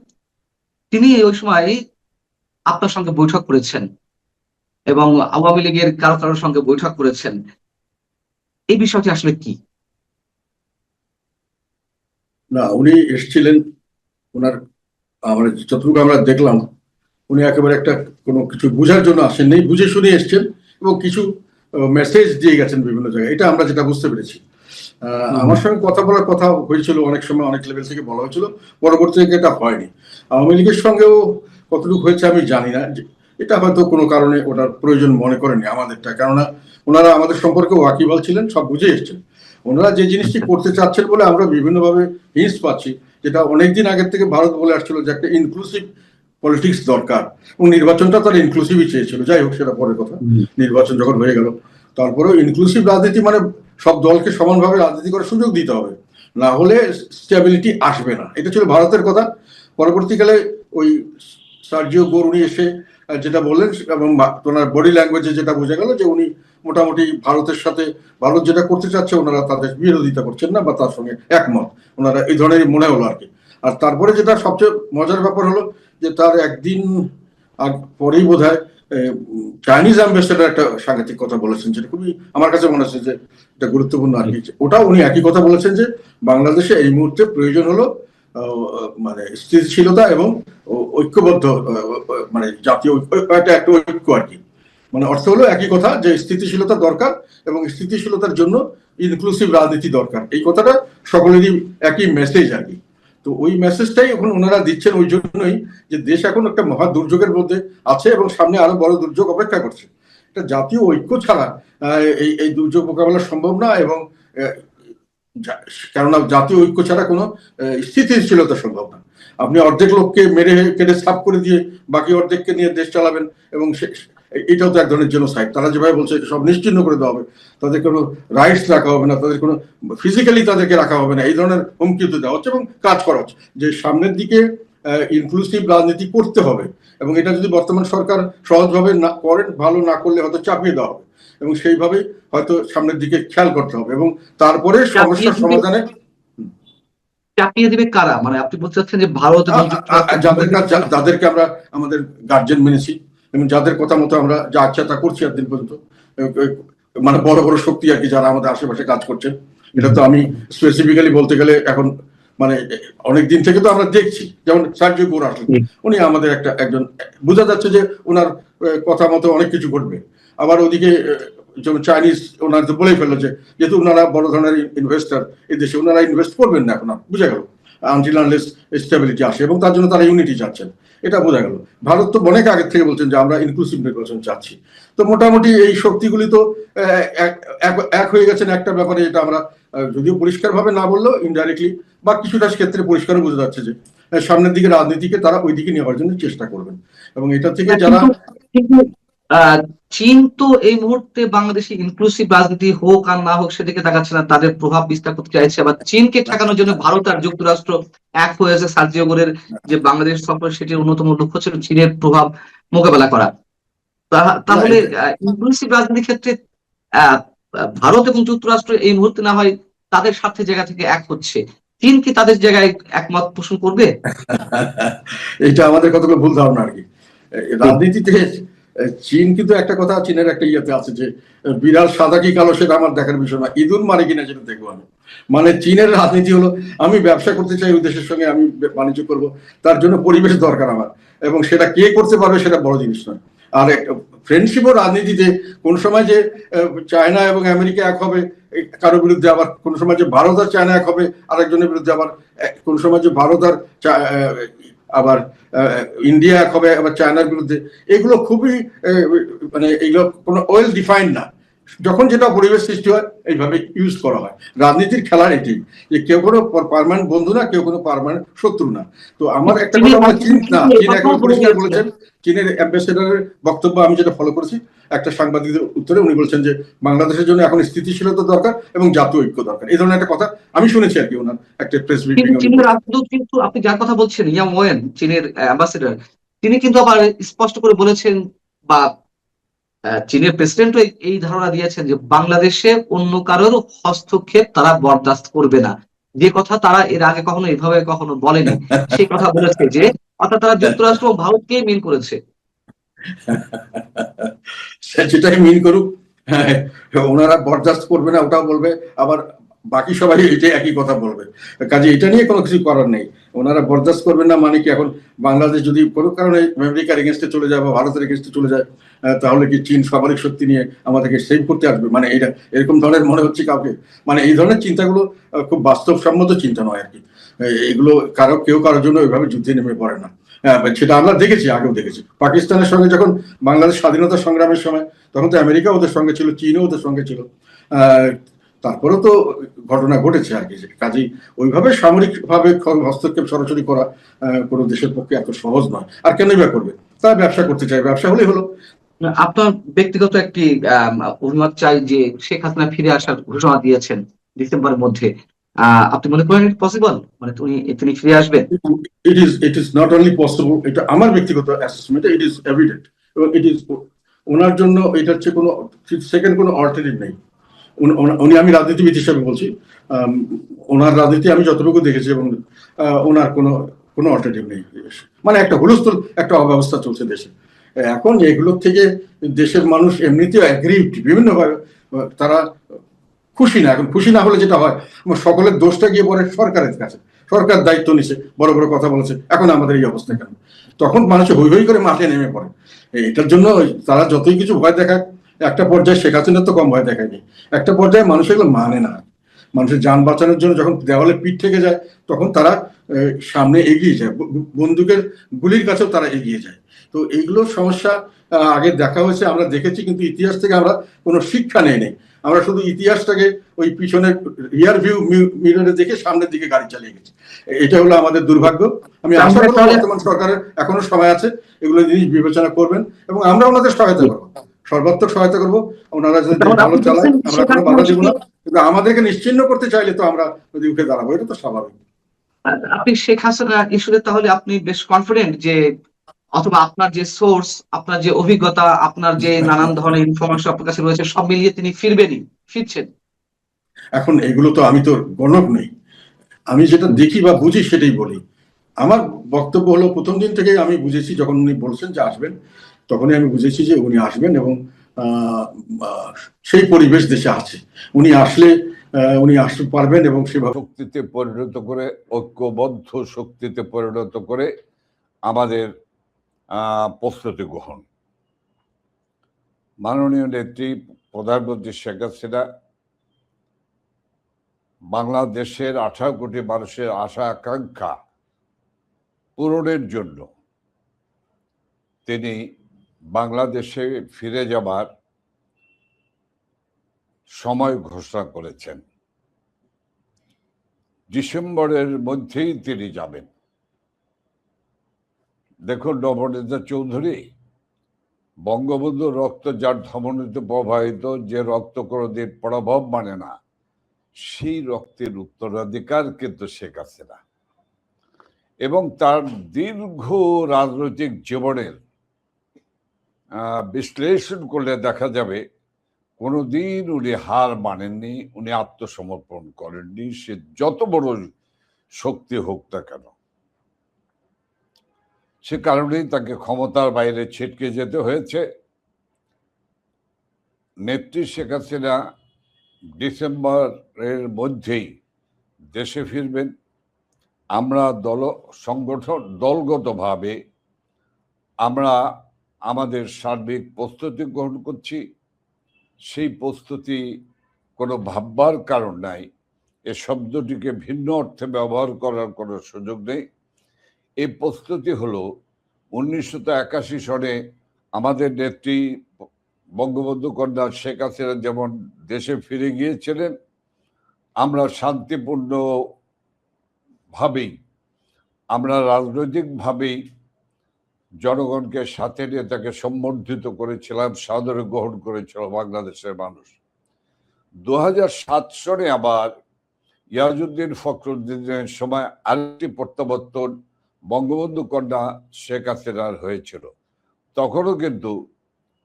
তিনি ওই সময় আপনার সঙ্গে বৈঠক করেছেন এবং আওয়ামী লীগের কারো কারোর সঙ্গে বৈঠক করেছেন। এই বিষয়টি আসলে কি? না, উনি এসেছিলেন, ওনার আমরা যতটুকু আমরা দেখলাম, উনি একেবারে একটা কোনো কিছু বোঝার জন্য আসেননি, বুঝে শুনে এসছেন এবং কিছু মেসেজ দিয়ে গেছেন বিভিন্ন জায়গায়, এটা আমরা যেটা বুঝতে পেরেছি। আমার সঙ্গে কথা বলার কথা হয়েছিল, অনেক সময় অনেক লেভেল থেকে বলা হয়েছিল, পরবর্তী থেকে এটা হয়নি। আওয়ামী লীগের সঙ্গেও কতটুকু হয়েছে আমি জানি না, এটা হয়তো কোনো কারণে ওটার প্রয়োজন মনে করেনি আমাদেরটা, কেননা ওনারা আমাদের সম্পর্কে ওয়াকিবহাল ছিলেন, সব বুঝে এসছেন। ওনারা যে জিনিসটি করতে চাচ্ছেন বলে আমরা বিভিন্নভাবে হিন্টস পাচ্ছি, যেটা অনেকদিন আগের থেকে ভারত বলে আসছিল যে একটা ইনক্লুসিভ পলিটিক্স দরকার, এবং নির্বাচনটা তারা ইনক্লুসিভই চেয়েছিল। যাই হোক, সেটা পরের কথা, নির্বাচন যখন হয়ে গেল, তারপরেও ইনক্লুসিভ রাজনীতি মানে সব দলকে সমানভাবে রাজনীতি করার সুযোগ দিতে হবে, না হলে স্টেবিলিটি আসবে না, এটা ছিল ভারতের কথা। পরবর্তীকালে ওই সার্জিও গোর উনি এসে যেটা বললেন, এবং ওনার বডি ল্যাঙ্গুয়েজে যেটা বোঝা গেল যে উনি মোটামুটি ভারতের সাথে, ভারত যেটা করতে চাচ্ছে ওনারা তাদের বিরোধিতা করছেন না বা তার সঙ্গে একমত, ওনারা এই ধরনের মনে হলো আর কি। আর তারপরে যেটা সবচেয়ে মজার ব্যাপার হলো যে তার একদিন পরেই বোধ হয় চাইনিজ অ্যাম্বাসেডার একটা সাংঘাতিক কথা বলেছেন, যেটা খুবই আমার কাছে মনে হচ্ছে যে এটা গুরুত্বপূর্ণ আর কি। ওটাও উনি একই কথা বলেছেন যে বাংলাদেশে এই মুহূর্তে প্রয়োজন হলো মানে স্থিতিশীলতা এবং ঐক্যবদ্ধ, মানে জাতীয় একটা ঐক্য আর কি। মানে অর্থ হলো একই কথা, যে স্থিতিশীলতা দরকার এবং স্থিতিশীলতার জন্য ইনক্লুসিভ রাজনীতি দরকার, এই কথাটা সকলেরই একই মেসেজ আর কি। তো ওই মেসেজটাই এখন ওনারা দিচ্ছেন ওই জন্যই যে দেশ এখন একটা মহা দুর্যোগের মধ্যে আছে এবং সামনে আরো বড় দুর্যোগ অপেক্ষা করছে। এটা জাতীয় ঐক্য ছাড়া এই দুর্যোগ মোকাবেলা সম্ভব না। এবং কেননা জাতীয় ঐক্য ছাড়া কোনো স্থিতিশীলতা সম্ভব না। আপনি অর্ধেক লোককে মেরে কেটে সাফ করে দিয়ে বাকি অর্ধেককে নিয়ে দেশ চালাবেন, এবং এটাও তো এক ধরনের জেনোসাইড। তারা যেভাবে বলছে সব নিশ্চিহ্ন করে দেওয়া হবে, তাদের কোনো রাইটস রাখা হবে না, তাদের কোনো ফিজিক্যালি তাদেরকে রাখা হবে না, এই ধরনের হুমকি তো দেওয়া হচ্ছে এবং কাজ করা হচ্ছে যে সামনের দিকে ইনক্লুসিভ রাজনীতি করতে হবে। এবং এটা যদি বর্তমান সরকার সহজভাবে না করেন, ভালো না করলে হয়তো চাপিয়ে দেওয়া হবে, এবং সেইভাবেই হয়তো সামনের দিকে খেয়াল করতে হবে এবং তারপরে সমস্যার সমাধানে। চাপিয়ে দিবে কারা? মানে আপনি বলতে চাচ্ছেন যে ভারত এবং যাদেরকে আমরা আমাদের গার্জিয়ান মেনেছি এবং যাদের কথা মতো আমরা যা আচ্ছা তা করছি এতদিন পর্যন্ত, মানে বড় বড় শক্তি আর কি, যারা আমাদের আশেপাশে কাজ করছেন। এটা তো আমি স্পেসিফিক্যালি বলতে গেলে এখন মানে অনেক দিন থেকে তো আমরা দেখছি, যেমন সার্জিও গোর আসলেন, উনি আমাদের একজন বোঝা যাচ্ছে যে ওনার কথা মতো অনেক কিছু ঘটবে। আবার ওদিকে যেমন চাইনিজ ওনার তো বলেই ফেললো যে যেহেতু ওনারা বড় ধরনের ইনভেস্টার এই দেশে, ওনারা ইনভেস্ট করবেন না এখন, বুঝা গেল, আনটিল আনলেস স্টেবিলিটি আসে, এবং তার জন্য তারা ইউনিটি চাচ্ছেন, এটা বোঝা গেল। ভারত তো অনেক আগে থেকে বলছেন যে আমরা ইনক্লুসিভ নির্বাচন চাচ্ছি। তো মোটামুটি এই শক্তিগুলি তো এক হয়ে গেছেন একটা ব্যাপারে, এটা আমরা যদিও পরিষ্কার ভাবে না বললেও ইনডাইরেক্টলি বা কিছুটা ক্ষেত্রে পরিষ্কারও বোঝা যাচ্ছে যে সামনের দিকে রাজনীতিকে তারা ওই দিকে নেওয়ার জন্য চেষ্টা করবেন, এবং এটা থেকে যারা চীন তো এই মুহূর্তে বাংলাদেশে ইনক্লুসিভ রাজনীতি হোক আর না হোক সেদিকে তাকাচ্ছে না, তাদের প্রভাব বিস্তার করতে চাইছে। আবার চীনকে ঠেকানোর জন্য ভারত আর যুক্তরাষ্ট্র এক হয়েছে। সার্জিও গোরের যে বাংলাদেশ সফর, সেটির অন্যতম লক্ষ্য ছিল চীনের প্রভাব মোকাবেলা করা। তাহলে ইনক্লুসিভ রাজনীতির ক্ষেত্রে ভারত এবং যুক্তরাষ্ট্র এই মুহূর্তে না হয় তাদের স্বার্থের জায়গা থেকে এক হচ্ছে, চীন কি তাদের জায়গায় একমত পোষণ করবে? এটা আমাদের কতগুলো ভুল ধারণা আর কি রাজনীতিতে। চীন কিন্তু একটা কথা, চীনের একটা ইয়েতে আছে যে বিড়াল সাদা কি কালো সেটা আমার দেখার বিষয় না, ইঁদুর মারে কিনা সেটা দেখবো আমি। মানে চীনের রাজনীতি হলো আমি ব্যবসা করতে চাই, ওই দেশের সঙ্গে আমি বাণিজ্য করব, তার জন্য পরিবেশ দরকার আমার, এবং সেটা কে করতে পারবে সেটা বড় জিনিস নয়। আর ফ্রেন্ডশিপ ও রাজনীতিতে কোন সময় যে চায়না এবং আমেরিকা এক হবে কারো বিরুদ্ধে, আবার কোন সময় যে ভারত আর চায়না এক হবে আরেকজনের বিরুদ্ধে, আবার কোন সময় যে ভারত আর আবার ইন্ডিয়া এক হবে আবার চায়নার বিরুদ্ধে, এগুলো খুবই মানে এগুলো কোনো ওয়েল ডিফাইন্ড না। যখন যেটা পরিবেশ সৃষ্টি হয় এইভাবে ইউজ করা হয়। রাজনীতির খেলার এটি যে কেউ কোনো পার্মানেন্ট বন্ধু না, কেউ কোনো পার্মানেন্ট শত্রু না। তো আমার একটা কথা বলে, চীন একেবারে পরিষ্কার বলেছেন, চীনের অ্যাম্বাসেডারের বক্তব্য আমি যেটা ফলো করেছি, একটা সাংবাদিকদের উত্তরে উনি বলছেন যে বাংলাদেশের জন্য এখন স্থিতিশীলতা দরকার এবং জাতীয় ঐক্য দরকার, এই ধরনের একটা কথা আমি শুনেছি আর কি ওনার একটা প্রেস ব্রিফিং। চীনের রাজদূত কিন্তু, আপনি যার কথা বলছেন ইয়াং ওয়েন, চীনের অ্যাম্বাসেডর, তিনি কিন্তু আবার স্পষ্ট করে বলেছেন, বা চীনের প্রেসিডেন্ট এই ধারণা দিয়েছেন যে বাংলাদেশে অন্য কারোর হস্তক্ষেপ তারা বরদাস্ত করবে না। যে কথা তারা এর আগে কখনো এভাবে কখনো বলেনি, সেই কথা বলেছে যে, অর্থাৎ তারা যুক্তরাষ্ট্র ও ভারতকে মিন করেছে। সেটাই মিন করুক, ওনারা বরদাস্ত করবে না ওটাও বলবে, আবার বাকি সবাই এটাই একই কথা বলবে। কাজে এটা নিয়ে কোনো কিছু করার নেই। ওনারা বরদাস্ত করবেন না মানে কি, এখন বাংলাদেশ যদি কোনো কারণে আমেরিকার এগেনস্টে চলে যায় বা ভারতের এগেনস্টে চলে যায়, তাহলে কি চীন সামরিক শক্তি নিয়ে আমাদেরকে সেভ করতে আসবে? মানে এটা এরকম ধরনের মনে হচ্ছে কাউকে। মানে এই ধরনের চিন্তাগুলো খুব বাস্তবসম্মত চিন্তা নয় আর কি। এগুলো কেউ কারোর জন্য ওইভাবে যুদ্ধে নেমে পড়ে না। সেটা আমরা দেখেছি, আগেও দেখেছি। পাকিস্তানের সঙ্গে যখন বাংলাদেশ স্বাধীনতা সংগ্রামের সময়, তখন তো আমেরিকা ওদের সঙ্গে ছিল, চীনও ওদের সঙ্গে ছিল, তারপরেও তো ঘটনা ঘটেছে আর কি। কাজেই ওইভাবে সামরিক ভাবে হস্তক্ষেপ সরাসরি করা কোনো দেশের পক্ষে এত সহজ নয়। আর কেনই বা করবে? তারা ব্যবসা করতে চায়, ব্যবসা হলেই হলো। আপনার ব্যক্তিগত একটি অভিমত চাই যে শেখ হাসিনা ফিরে আসার ঘোষণা দিয়েছেন ডিসেম্বরের মধ্যে, আপনি মনে করেন পসিবল, মানে তিনি ফিরে আসবেন? It is not only possible, এটা আমার ব্যক্তিগত অ্যাসেসমেন্ট, ইট ইজ এভিডেন্ট, এবং ইট ইজ ওনার জন্য এটা হচ্ছে কোনো সেকেন্ড কোনো অল্টারনেটিভ নেই। উনি, আমি রাজনীতিবিদ হিসাবে বলছি, ওনার রাজনীতি আমি যতটুকু দেখেছি, এবং ওনার কোনো অল্টারনেটিভ নেই। মানে একটা হুলস্থুল একটা অব্যবস্থা চলছে দেশে এখন, এগুলোর থেকে দেশের মানুষ এমনিতেও অ্যাগ্রিভড, বিভিন্নভাবে তারা খুশি না। এখন খুশি না হলে যেটা হয়, সকলের দোষটা গিয়ে পড়ে সরকারের কাছে, সরকার দায়িত্ব নিছে, বড় বড় কথা বলেছে, এখন আমাদের এই অবস্থা কেন? তখন মানুষ হই হই করে মাঠে নেমে পড়ে। এটার জন্য তারা যতই কিছু ভয় দেখায়, একটা পর্যায়ে শেখ হাসিনা তো কম ভয় দেখায়নি, একটা পর্যায়ে মানুষ এগুলো মানে না। মানুষের যান বাঁচানোর জন্য যখন দেওয়ালে পিঠ থেকে যায়, তখন তারা সামনে এগিয়ে যায়, বন্দুকের গুলির কাছেও তারা এগিয়ে যায়। তো এইগুলোর সমস্যা আগে দেখা হয়েছে, আমরা দেখেছি, কিন্তু ইতিহাস থেকে আমরা কোনো শিক্ষা নেই। আমরা শুধু ইতিহাসটাকে ওই পিছনের রিয়ার ভিউ মিররে দেখে সামনের দিকে গাড়ি চালিয়ে গেছি। এটা হলো আমাদের দুর্ভাগ্য। আমি আশা করব বর্তমান সরকারের এখনো সময় আছে, এগুলো জিনিস বিবেচনা করবেন এবং আমরা ওনাদের সহায়তা করবো, সর্বাত্মক সহায়তা করবো। ওনারা যদি ভালো চালায় আমরা কোনো বাধা দিব না, কিন্তু আমাদেরকে নিশ্চিহ্ন করতে চাইলে তো আমরা যদি উঠে দাঁড়াবো, এটা তো স্বাভাবিক। আপনি শেখ হাসিনা ইস্যুতে তাহলে আপনি বেশ কনফিডেন্ট যে, অথবা আপনার যে সোর্স, আপনার যে অভিজ্ঞতা, আপনার যে নানান ধরনের ইনফরমেশন আপনার কাছে রয়েছে, সব মিলিয়ে তিনি ফিরছেন? এখন এগুলো তো আমি তো গণক নই, আমি যেটা দেখি বা বুঝি সেটাই বলি। আমার বক্তব্য হলো, প্রথম দিন থেকেই আমি বুঝেছি, যখন উনি বলছেন যে আসবেন, তখনই আমি বুঝেছি যে উনি আসবেন এবং সেই পরিবেশ দেশে আছে। উনি আসলে উনি আসতে পারবেন এবং সেভাবে শক্তিতে পরিণত করে, ঐক্যবদ্ধ শক্তিতে পরিণত করে আমাদের প্রস্তুতি গ্রহণ। মাননীয় নেত্রী প্রধানমন্ত্রী শেখ হাসিনা বাংলাদেশের 18 কোটি মানুষের আশা আকাঙ্ক্ষা পূরণের জন্য তিনি বাংলাদেশে ফিরে যাবার সময় ঘোষণা করেছেন। ডিসেম্বরের মধ্যেই তিনি যাবেন। দেখুন, নবনেতা চৌধুরী, বঙ্গবন্ধু রক্ত যার ধমনীতে প্রবাহিত, যে রক্ত কোনোদিন প্রভাব মানে না, সেই রক্তের উত্তরাধিকার কিন্তু শেখ হাসিনা। এবং তার দীর্ঘ রাজনৈতিক জীবনের বিশ্লেষণ করলে দেখা যাবে কোনোদিন উনি হার মানেননি, উনি আত্মসমর্পণ করেননি, সে যত বড় শক্তি হোক না কেন। সে কারণেই তাকে ক্ষমতার বাইরে ছিটকে যেতে হয়েছে। নেত্রী শেখ হাসিনা ডিসেম্বরের মধ্যেই দেশে ফিরবেন। আমরা দলগতভাবে আমরা আমাদের সার্বিক প্রস্তুতি গ্রহণ করছি। সেই প্রস্তুতি কোনো ভাববার কারণ নাই, এ শব্দটিকে ভিন্ন অর্থে ব্যবহার করার কোনো সুযোগ নেই। এই প্রস্তুতি হলো 1981 সনে আমাদের নেত্রী বঙ্গবন্ধু কন্যা শেখ হাসিনা যেমন দেশে ফিরে গিয়েছিলেন, আমরা শান্তিপূর্ণ ভাবেই, আমরা রাজনৈতিকভাবেই জনগণকে সাথে নিয়ে তাকে সম্বর্ধিত করেছিলাম, সাদরে গ্রহণ করেছিল বাংলাদেশের মানুষ। 2007 সনে আবার ইয়াজউদ্দিন ফখরুদ্দিনের সময় আরেকটি প্রত্যাবর্তন বঙ্গবন্ধু কন্যা শেখ হাসিনার হয়েছিল। তখনও কিন্তু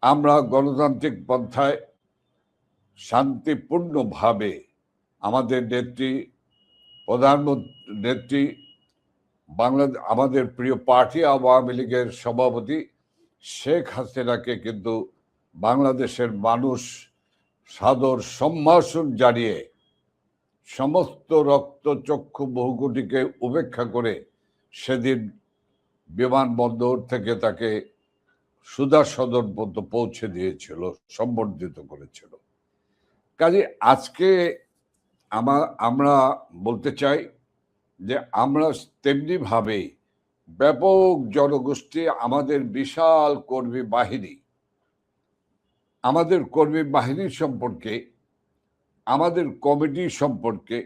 আমরা গণতান্ত্রিক পন্থায় শান্তিপূর্ণভাবে আমাদের নেত্রী আমাদের প্রিয় পার্টি আওয়ামী লীগের সভাপতি শেখ হাসিনাকে কিন্তু বাংলাদেশের মানুষ সাদর সম্ভাষণ জানিয়ে সমস্ত রক্তচক্ষু বহুকোটিকে উপেক্ষা করে সেদিন বিমানবন্দর থেকে তাকে সুধা সদন পর্যন্ত পৌঁছে দিয়েছিল, সম্বর্ধিত করেছিল। কাজে আজকে আমরা বলতে চাই যে আমরা তেমনি ভাবে ব্যাপক জনগোষ্ঠী, আমাদের বিশাল কর্মী বাহিনী, আমাদের কর্মী বাহিনীর সম্পর্কে, আমাদের কমিটি সম্পর্কে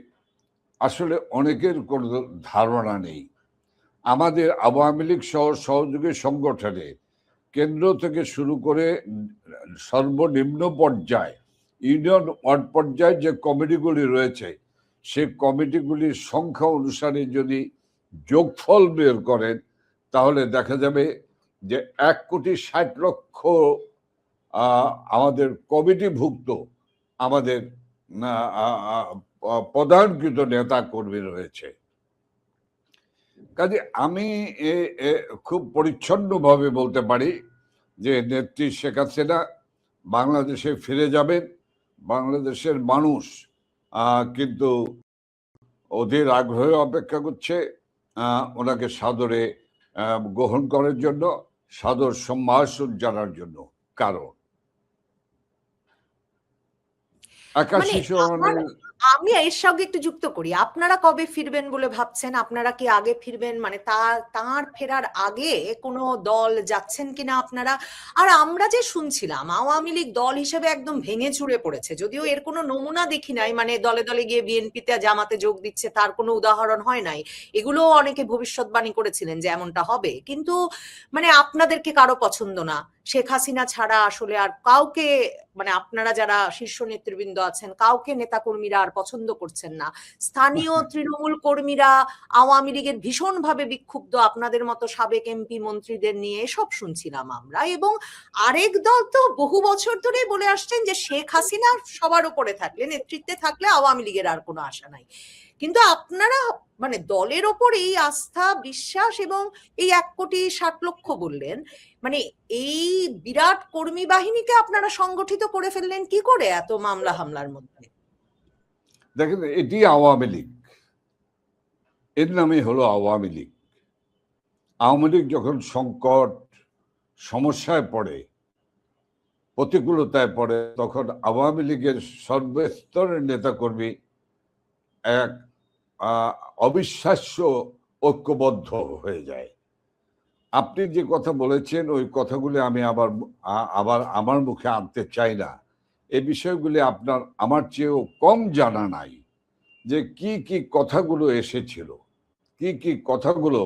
আসলে অনেকের কোনো ধারণা নেই। আমাদের আওয়ামী লীগ সহ সহযোগী সংগঠনে কেন্দ্র থেকে শুরু করে সর্বনিম্ন পর্যায়, ইউনিয়ন ওয়ার্ড পর্যায়ে যে কমিটিগুলি রয়েছে, সেই কমিটিগুলির সংখ্যা অনুসারে যদি যোগফল বের করেন, তাহলে দেখা যাবে যে 1,60,00,000 আমাদের কমিটিভুক্ত আমাদের প্রধানকৃত নেতা কর্মী রয়েছে। কাজে আমি খুব পরিচ্ছন্নভাবে বলতে পারি যে নেত্রী শেখ হাসিনা বাংলাদেশে ফিরে যাবেন। বাংলাদেশের মানুষ কিন্তু অধীর আগ্রহে অপেক্ষা করছে ওনাকে সাদরে গ্রহণ করার জন্য, সাদর সম্ভাষণ জানার জন্য। কারণ একাশি আমার সনের আমি এর সঙ্গে একটু যুক্ত করি, আপনারা কবে ফিরবেন বলে ভাবছেন? আপনারা কি আগে ফিরবেন, মানে তার ফেরার আগে কোনো দল যাচ্ছেন কিনা আপনারা? আর আমরা যে শুনছিলাম আওয়ামী লীগ দল হিসেবে একদম ভেঙে চুরে পড়েছে, যদিও এর কোনো নমুনা দেখি নাই, মানে দলে দলে গিয়ে বিএনপিতে জামাতে যোগ দিচ্ছে তার কোনো উদাহরণ হয় নাই। এগুলো অনেকে ভবিষ্যৎবাণী করেছিলেন যে এমনটা হবে, কিন্তু মানে আপনাদেরকে কারো পছন্দ না, শেখ হাসিনা ছাড়া আসলে আর কাউকে, মানে আপনারা যারা শীর্ষ নেতৃবৃন্দ আছেন কাউকে নেতাকর্মীরা আর পছন্দ করছেন না। স্থানীয় তৃণমূল কর্মীরা আওয়ামী লীগের ভীষণভাবে বিক্ষুব্ধ আপনাদের মতো সাবেক এমপি মন্ত্রীদের নিয়ে, এসব শুনছিলাম আমরা। এবং আরেক দল তো বহু বছর ধরেই বলে আসছেন যে শেখ হাসিনা সবার উপরে থাকলে, নেতৃত্বে থাকলে আওয়ামী লীগের আর কোনো আশা নাই। কিন্তু আপনারা মানে দলের ওপর এই আস্থা বিশ্বাস এবং এই 1,60,00,000 বললেন, মানে এই বিরাট কর্মী বাহিনীকে আপনারা সংগঠিত করে ফেললেন কি করে এত মামলা হামলার মধ্যে? দেখেন, এটি আওয়ামী লীগ, এর নামে হলো আওয়ামী লীগ। আওয়ামী লীগ যখন সংকট সমস্যায় পড়ে, প্রতিকূলতায় পড়ে, তখন আওয়ামী লীগের সর্বস্তরের নেতাকর্মী এক অবিশ্বাস্য ঐক্যবদ্ধ হয়ে যায়। আপনি যে কথা বলেছেন ওই কথাগুলি আমি আবার আমার মুখে আনতে চাই না। এই বিষয়গুলি আপনার আমার চেয়েও কম জানা নাই, যে কি কি কথাগুলো এসেছিল, কি কি কথাগুলো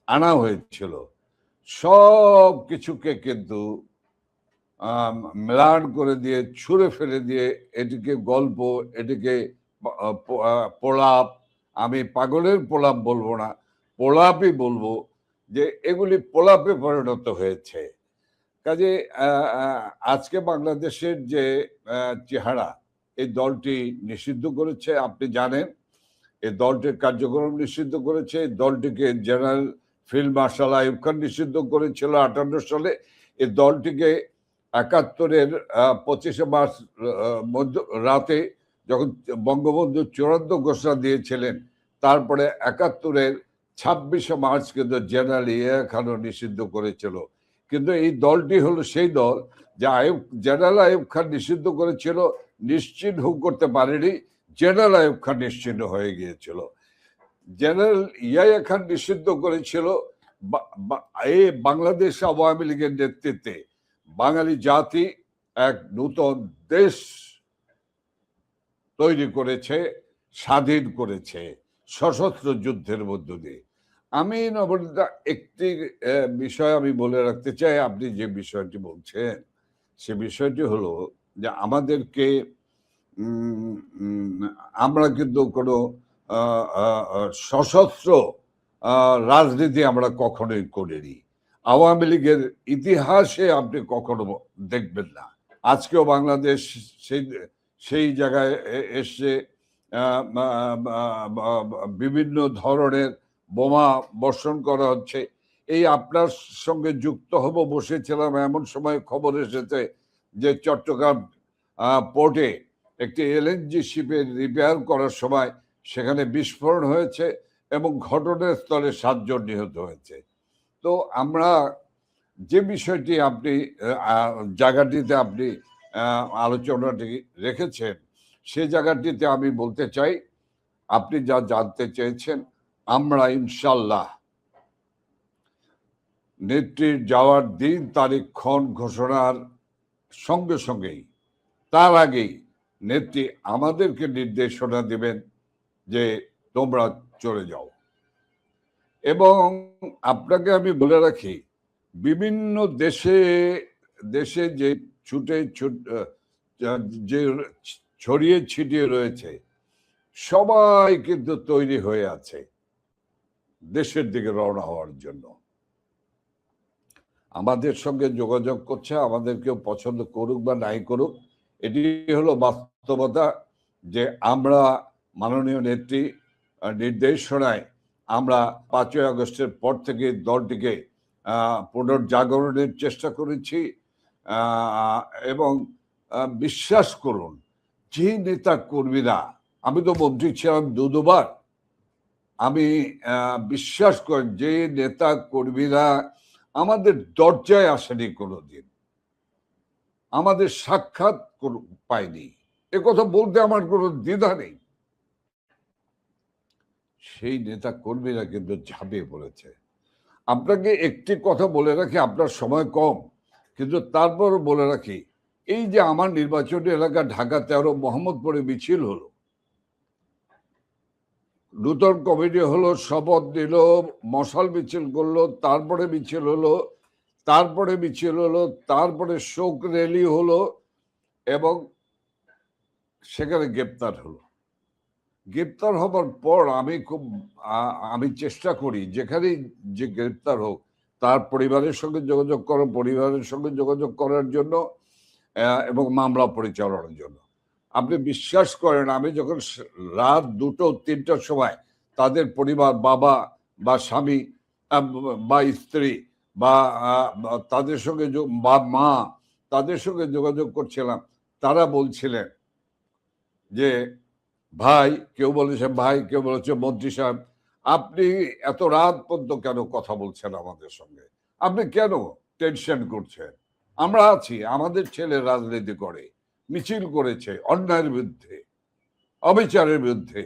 আনা হয়েছিল। সব কিছুকে কিন্তু ম্লান করে দিয়ে, ছুঁড়ে ফেলে দিয়ে, এটিকে গল্প, এটিকে প্রলাপ, আমি পাগলের প্রলাপ বলবো না, প্রলাপই বলবো, যে এগুলি প্রলাপে পরিণত হয়েছে। কাজে আজকে বাংলাদেশের যে চেহারা, এই দলটি নিষিদ্ধ করেছে, আপনি জানেন। এই দলটির কার্যক্রম নিষিদ্ধ করেছে। এই দলটিকে general field marshal Ayub Khan নিষিদ্ধ করেছিল 58 সালে। এই দলটিকে 71-এর 25শে মার্চ রাতে যখন বঙ্গবন্ধু চূড়ান্ত ঘোষণা দিয়েছিলেন, তারপরে 71-এর 26শে মার্চ কিন্তু জেনারেল ইয়াহিয়া খানও নিষিদ্ধ করেছিল। কিন্তু এই দলটি হলো সেই দল যে জেনারেল আইয়ুব খান নিষিদ্ধ করেছিল, নিশ্চিহ্ন করতে পারেনি। জেনারেল আইয়ুব খান নিশ্চিহ্ন হয়ে গিয়েছিল। জেনারেল ইয়াহিয়া খান নিষিদ্ধ করেছিল এই বাংলাদেশ আওয়ামী লীগের নেতৃত্বে বাঙালি জাতি এক নূতন দেশ তৈরি করেছে, স্বাধীন করেছে সশস্ত্র যুদ্ধের মধ্য দিয়ে। আমি নবনীতা একটি বিষয় আমি বলে রাখতে চাই। আপনি যে বিষয়টি বলছেন সে বিষয়টি হলো যে আমাদেরকে আমরা কিন্তু কোনো সশস্ত্র রাজনীতি আমরা কখনোই করিনি। আওয়ামী লীগের ইতিহাসে আপনি কখনো দেখবেন না। আজকেও বাংলাদেশ সেই জায়গায় এসে বিভিন্ন ধরনের বোমা বর্ষণ করা হচ্ছে। এই আপনার সঙ্গে যুক্ত হব বসেছিলাম, এমন সময় খবর এসেছে যে চট্টগ্রাম পোর্টে একটি এলএনজি শিপের রিপেয়ার করার সময় সেখানে বিস্ফোরণ হয়েছে এবং ঘটনাস্থলে 7 জন নিহত হয়েছে। তো আমরা যে বিষয়টি আপনি জায়গাটিতে আপনি আলোচনাটি রেখেছেন, সে জায়গাটিতে আমি বলতে চাই, আপনি যা জানতে চেয়েছেন, আমরা ইনশাল্লাহ নেত্রীর যাওয়ার দিন, তারিখ, ক্ষণ ঘোষণার সঙ্গে সঙ্গেই, তার আগেই নেত্রী আমাদেরকে নির্দেশনা দেবেন যে তোমরা চলে যাও। এবং আপনাকে আমি বলে রাখি, বিভিন্ন দেশে যে যে ছড়িয়ে ছিটিয়ে রয়েছে, সবাই কিন্তু তৈরি হয়ে আছে দেশের দিকে রওনা হওয়ার জন্য। আমাদের সঙ্গে যোগাযোগ করছে, আমাদেরকেও পছন্দ করুক বা নাই করুক, এটি হলো বাস্তবতা যে আমরা মাননীয় নেত্রী নির্দেশনায় আমরা 5ই আগস্টের পর থেকে দলটিকে পুনর্জাগরণের চেষ্টা করেছি। এবং বিশ্বাস করুন, যে নেতা কর্মীরা, আমি তো মন্ত্রী ছিলাম দুবার, আমি বিশ্বাস করি যে নেতা কর্মীরা আমাদের দরজায় আসেনি কোনোদিন, আমাদের সাক্ষাৎ পায়নি, এ কথা বলতে আমার কোনো দ্বিধা নেই। সেই নেতা কর্মীরা কিন্তু ঝাঁপিয়ে পড়েছে। আপনাকে একটি কথা বলে রাখি, আপনার সময় কম, কিন্তু তারপর বলে রাখি, এই যে আমার নির্বাচনী এলাকা ঢাকা 13 মোহাম্মদপুরে মিছিল হলো, নূতন কমিটি হলো, শপথ নিল, মশাল মিছিল করলো, তারপরে মিছিল হলো, তারপরে মিছিল হলো, তারপরে শোক র্যালি হলো এবং সেখানে গ্রেপ্তার হলো। গ্রেপ্তার হবার পর আমি চেষ্টা করি যেখানেই যে গ্রেপ্তার হোক তার পরিবারের সঙ্গে যোগাযোগ করো, পরিবারের সঙ্গে যোগাযোগ করার জন্য এবং মামলা পরিচালনার জন্য। আপনি বিশ্বাস করেন, আমি যখন রাত 2-3টার সময় তাদের পরিবার, বাবা বা স্বামী বা স্ত্রী বা তাদের সঙ্গে বা মা, তাদের সঙ্গে যোগাযোগ করছিলাম, তারা বলছিলেন যে ভাই, কেউ বলেছে ভাই, কেউ বলেছে মন্ত্রী সাহেব, আপনি এত রাত পর্যন্ত কেন কথা বলছেন আমাদের সঙ্গে? আপনি কেন টেনশন করছেন? আমরা আছি, আমাদের ছেলে রাজনীতি করে, মিছিল করেছে অন্যায়ের বিরুদ্ধে, অবিচারের বিরুদ্ধে,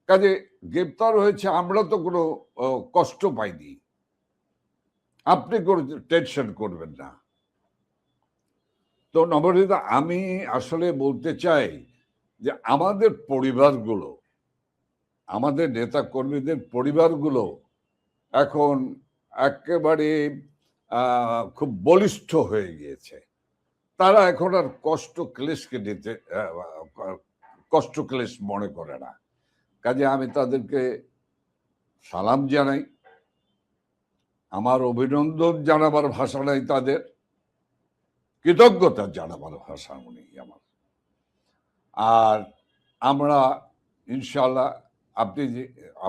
কাজে গ্রেপ্তার হয়েছে, আমরা তো কোনো কষ্ট পাইনি, আপনি টেনশন করবেন না। তো নবনীতা, আমি আসলে বলতে চাই যে আমাদের পরিবারগুলো, আমাদের নেতা কর্মীদের পরিবারগুলো এখন একেবারে খুব বলিষ্ঠ হয়ে গিয়েছে। তারা এখন আর কষ্ট ক্লেশ মনে করে না। কাজে আমি তাদেরকে সালাম জানাই, আমার অভিনন্দন জানাবার ভাষা নাই, তাদের কৃতজ্ঞতা জানাবার ভাষা নেই আমার। আর আমরা ইনশাল্লাহ,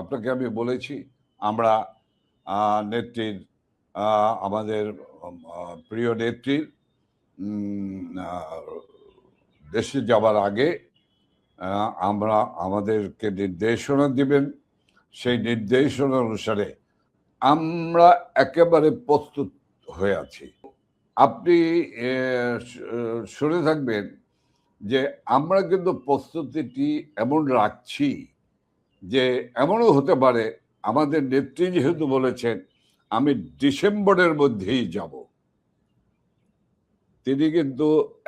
আপনাকে আমি বলেছি, আমরা নেত্রীর, আমাদের প্রিয় নেত্রীর দেশে যাবার আগে আমরা আমাদেরকে নির্দেশনা দিবেন, সেই নির্দেশনা অনুসারে আমরা একেবারে প্রস্তুত হয়ে আছি। আপনি শুনে থাকবেন যে আমরা কিন্তু প্রস্তুতিটি এমন রাখছি যে এমনও হতে পারে, আমাদের নেত্রী যেহেতু বলেছেন আমি ডিসেম্বরের মধ্যেই যাব, তিনি কিন্তু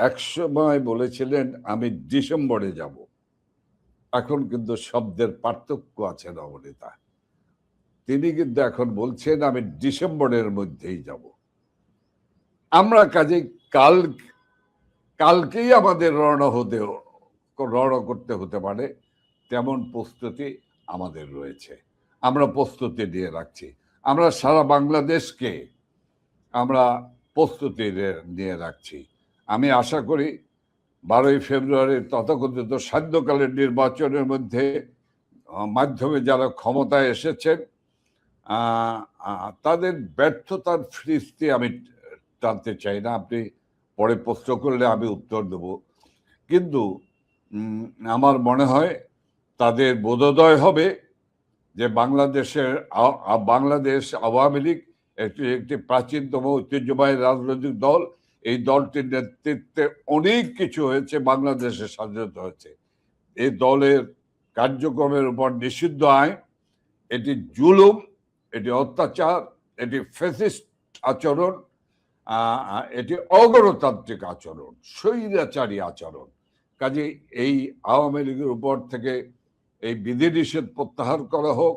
একসময় বলেছিলেন আমি ডিসেম্বরে যাব। এখন কিন্তু শব্দের পার্থক্য আছে নবনীতা। তিনি কিন্তু এখন বলছেন আমি ডিসেম্বরের মধ্যেই যাব। আমরা কাজেই কালকেই আমাদের রওনা করতে হতে পারে, তেমন প্রস্তুতি আমাদের রয়েছে। আমরা প্রস্তুতি নিয়ে রাখছি, আমরা সারা বাংলাদেশকে আমরা প্রস্তুতি নিয়ে রাখছি। আমি আশা করি 12ই ফেব্রুয়ারির তথাকথিত সান্ধ্যকালের নির্বাচনের মাধ্যমে যারা ক্ষমতায় এসেছেন তাদের ব্যর্থতার ফিরিস্তি আমি টানতে চাই না। আপনি পরে প্রশ্ন করলে আমি উত্তর দেব, কিন্তু আমার মনে হয় তাদের বোধোদয় হবে যে বাংলাদেশ আওয়ামী লীগ একটি প্রাচীনতম ঐতিহ্যবাহী রাজনৈতিক দল। এই দলটির নেতৃত্বে অনেক কিছু হয়েছে, বাংলাদেশের স্বাধীনতা হয়েছে। এই দলের কার্যক্রমের উপর নিষিদ্ধ আইন, এটি জুলুম, এটি অত্যাচার, এটি ফ্যাসিস্ট আচরণ, এটি অগণতান্ত্রিক আচরণ, স্বৈরাচারী আচরণ। কাজে এই আওয়ামী লীগের উপর থেকে এই বিধিনিষেধ প্রত্যাহার করা হোক।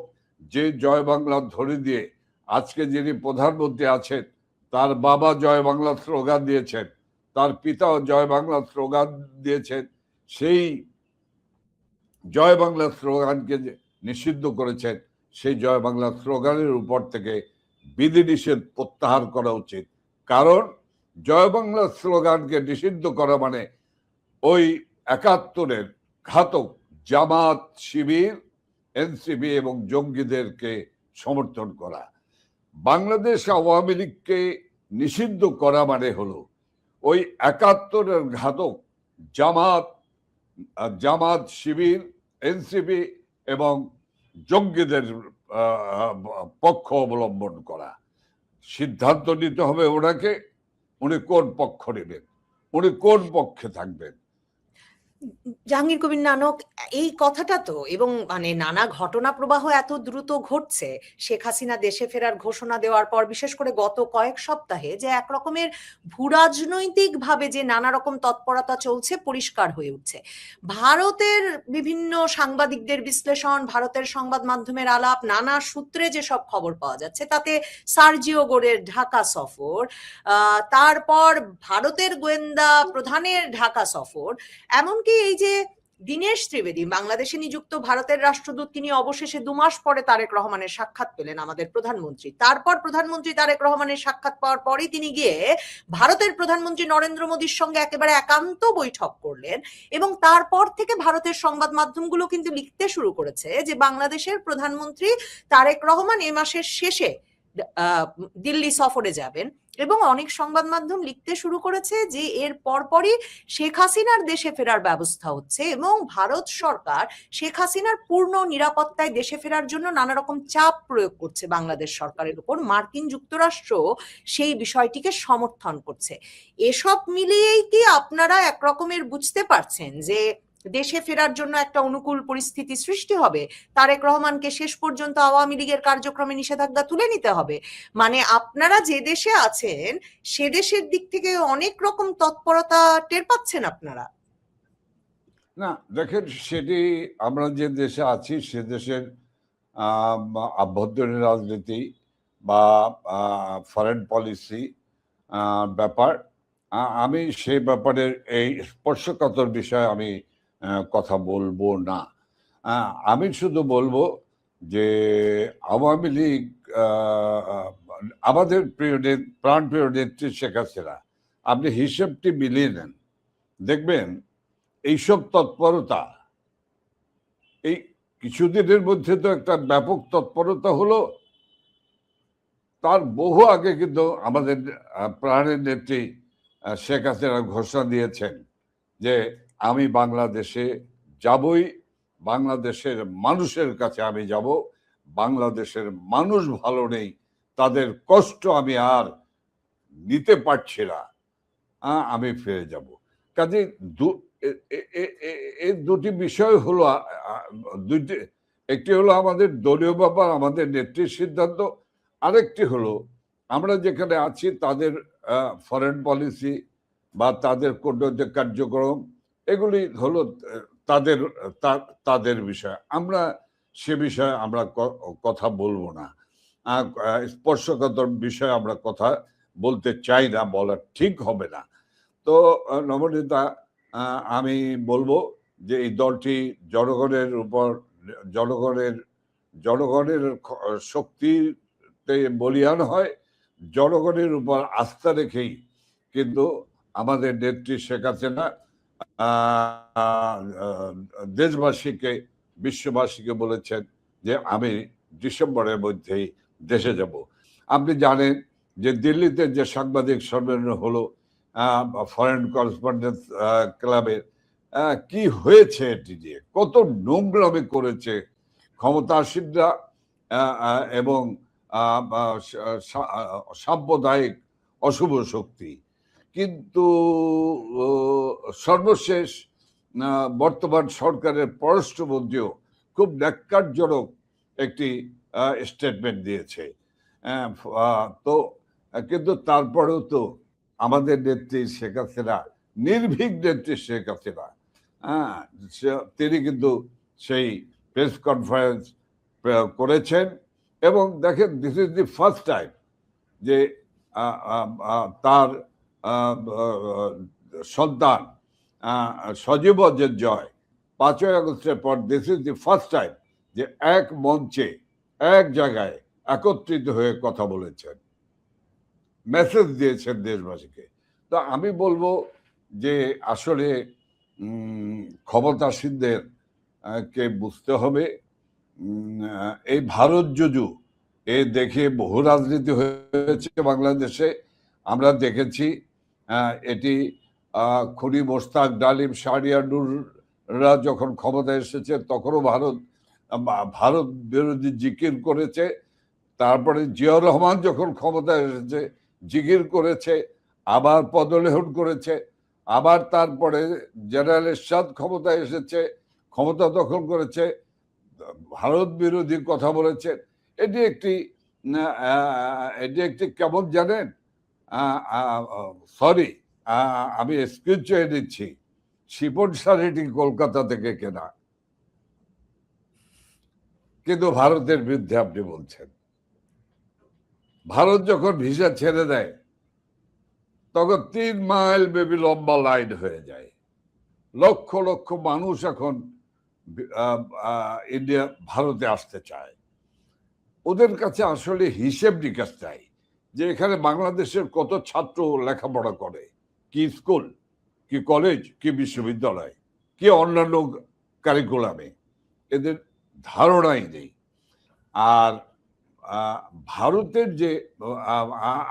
যে জয় বাংলা ধরে দিয়ে আজকে যিনি প্রধানমন্ত্রী আছেন, তার বাবা জয় বাংলা স্লোগান দিয়েছেন, তার পিতাও জয় বাংলা স্লোগান দিয়েছেন, সেই জয় বাংলা স্লোগানকে নিষিদ্ধ করেছেন। সেই জয় বাংলা স্লোগানের উপর থেকে বিধিনিষেধ প্রত্যাহার করা উচিত। কারণ জয় বাংলা স্লোগানকে নিষিদ্ধ করা মানে ওই 71-এর ঘাতক জামাত, শিবির, এনসিপি এবং জঙ্গিদেরকে সমর্থন করা। বাংলাদেশ আওয়ামী লীগকে নিষিদ্ধ করা মানে হলো ওই 71-এর ঘাতক জামাত, শিবির, এনসিপি এবং জঙ্গিদের পক্ষ অবলম্বন করা। সিদ্ধান্ত নিতে হবে ওনাকে, উনি কোন পক্ষ নেবেন, উনি কোন পক্ষে থাকবেন। জাহাঙ্গীর কবির নানক, এই কথাটা তো, এবং মানে নানা ঘটনা প্রবাহ এত দ্রুত ঘটছে শেখ হাসিনা দেশে ফেরার ঘোষণা দেওয়ার পর, বিশেষ করে গত কয়েক সপ্তাহে, যে এক রকমের ভূরাজনৈতিক ভাবে যে নানা রকম তৎপরতা চলছে পরিষ্কার হয়ে উঠছে। ভারতের বিভিন্ন সাংবাদিকদের বিশ্লেষণ, ভারতের সংবাদ মাধ্যমের আলাপ, নানা সূত্রে যেসব খবর পাওয়া যাচ্ছে তাতে সার্জিও গোরের ঢাকা সফর, তারপর ভারতের গোয়েন্দা প্রধানের ঢাকা সফর, এমনকি এই যে দীনেশ ত্রিবেদী বাংলাদেশে নিযুক্ত ভারতের রাষ্ট্রদূত, তিনি অবশেষে 2 মাস পরে তারেক রহমানের সাক্ষাৎ পেলেন, আমাদের প্রধানমন্ত্রী। তারপর প্রধানমন্ত্রী তারেক রহমানের সাক্ষাৎ পাওয়ার পরই তিনি গিয়ে ভারতের প্রধানমন্ত্রী নরেন্দ্র মোদীর সঙ্গে একেবারে একান্ত বৈঠক করলেন। এবং তারপর থেকে ভারতের সংবাদ মাধ্যমগুলো কিন্তু লিখতে শুরু করেছে যে বাংলাদেশের প্রধানমন্ত্রী তারেক রহমান এ মাসের শেষে দিল্লি সফরে যাবেন। এবং অনেক সংবাদ মাধ্যম লিখতে শুরু করেছে যে এর পরপরই শেখ হাসিনার দেশে ফেরার ব্যবস্থা হচ্ছে, এবং ভারত সরকার শেখ হাসিনার পূর্ণ নিরাপত্তায় দেশে ফেরার জন্য নানা রকম চাপ প্রয়োগ করছে বাংলাদেশ সরকারের উপর। মার্কিন যুক্তরাষ্ট্র সেই বিষয়টিকে সমর্থন করছে। এসব মিলিয়েই কি আপনারা একরকমের বুঝতে পারছেন যে দেশে ফেরার জন্য একটা অনুকূল পরিস্থিতি সৃষ্টি হবে? তারেক রহমানকে শেষ পর্যন্ত আওয়ামী লীগের কার্যক্রমে নিষেধাজ্ঞা তুলে নিতে হবে? মানে আপনারা যে দেশে আছেন সে দেশের দিক থেকে অনেক রকম তৎপরতা টের পাচ্ছেন আপনারা? না দেখেন, সেটি আমরা যে দেশে আছি সে দেশের আভ্যন্তরীণ রাজনীতি বা ফরেন পলিসি ব্যাপার, আমি সেই ব্যাপারের এই স্পর্শকাতর বিষয়ে আমি কথা বলবো না। আমি শুধু বলবো যে আওয়ামী লীগ আমাদের প্রাণপ্রিয় নেত্রী শেখ হাসিনা, আপনি হিসেবটি মিলিয়ে নেন, দেখবেন এইসব তৎপরতা এই কিছুদিনের মধ্যে তো একটা ব্যাপক তৎপরতা হলো। তার বহু আগে কিন্তু আমাদের প্রাণের নেত্রী শেখ হাসিনা ঘোষণা দিয়েছেন যে আমি বাংলাদেশে যাবই, বাংলাদেশের মানুষের কাছে আমি যাব, বাংলাদেশের মানুষ ভালো নেই, তাদের কষ্ট আমি আর নিতে পারছি না, আমি ফিরে যাব। কাজে এই দুটি বিষয় হলো, একটি হলো আমাদের দলীয় ব্যাপার, আমাদের নেত্রীর সিদ্ধান্ত, আরেকটি হলো আমরা যেখানে আছি তাদের ফরেন পলিসি বা তাদের কূটনৈতিক কার্যক্রম, এগুলি হলো তাদের বিষয়। আমরা সে বিষয়ে আমরা কথা বলবো না, স্পর্শকাতর বিষয়ে আমরা কথা বলতে চাই না, বলা ঠিক হবে না। তো নবনীতা, আমি বলবো যে এই দলটি জনগণের উপর, জনগণের শক্তিতে বলিয়ান হয়, জনগণের উপর আস্থা রেখেই কিন্তু আমাদের নেত্রী শেখ হাসিনা দেশবাসীকে, বিশ্ববাসীকে বলেছেন যে আমি ডিসেম্বরের মধ্যেই দেশে যাব। আপনি জানেন যে দিল্লিতে যে সাংবাদিক সম্মেলন হলো ফরেন করেসপন্ডেন্স ক্লাবের, কি হয়েছে এটি নিয়ে, কত নোংরামি করেছে ক্ষমতাসীনরা এবং সাম্প্রদায়িক অশুভ শক্তি। কিন্তু সর্বশেষ বর্তমান সরকারের পররাষ্ট্রমন্ত্রীও খুব ন্যাক্কারজনক একটি স্টেটমেন্ট দিয়েছে। তো কিন্তু তারপরেও তো আমাদের নেত্রী শেখ হাসিনা, নির্ভীক নেত্রী শেখ হাসিনা, তিনি কিন্তু সেই প্রেস কনফারেন্স করেছেন। এবং দেখেন, this is the first time যে তার সন্তান সজীব অজের জয় 5ই আগস্টের পর, this is the first time যে এক মঞ্চে এক জায়গায় একত্রিত হয়ে কথা বলেছেন, মেসেজ দিয়েছেন দেশবাসীকে। তো আমি বলবো যে আসলে ক্ষমতাসীনদের কে বুঝতে হবে এই ভারত জুজু এ দেখে বহু রাজনীতি হয়েছে বাংলাদেশে। আমরা দেখেছি এটি খুনি মোশতাক, ডালিম, শাহরিয়াররা যখন ক্ষমতায় এসেছে তখনও ভারত বিরোধী জিকির করেছে। তারপরে জিয়াউর রহমান যখন ক্ষমতায় এসেছে জিকির করেছে, আবার পদলেহন করেছে। আবার তারপরে জেনারেল এরশাদ ক্ষমতায় এসেছে, ক্ষমতা দখল করেছে, ভারত বিরোধী কথা বলেছে। এটি একটি কেমন জানেন, সরি আমি এক্সকিউজ চেয়ে দিচ্ছি, শিপন শাড়িটি কলকাতা থেকে কেনা, কিন্তু ভারতের বিরুদ্ধে আপনি বলছেন। ভারত যখন ভিসা ছেড়ে দেয় তখন 3 মাইল বেবি লম্বা লাইন হয়ে যায়। লক্ষ লক্ষ মানুষ এখন ইন্ডিয়া ভারতে আসতে চায়। ওদের কাছে আসলে হিসেব নিকাশ চাই যে এখানে বাংলাদেশের কত ছাত্র লেখাপড়া করে, কি স্কুল, কি কলেজ, কি বিশ্ববিদ্যালয়, কি অন্যান্য কারিকুলামে, এদের ধারণাই নেই। আর ভারতের যে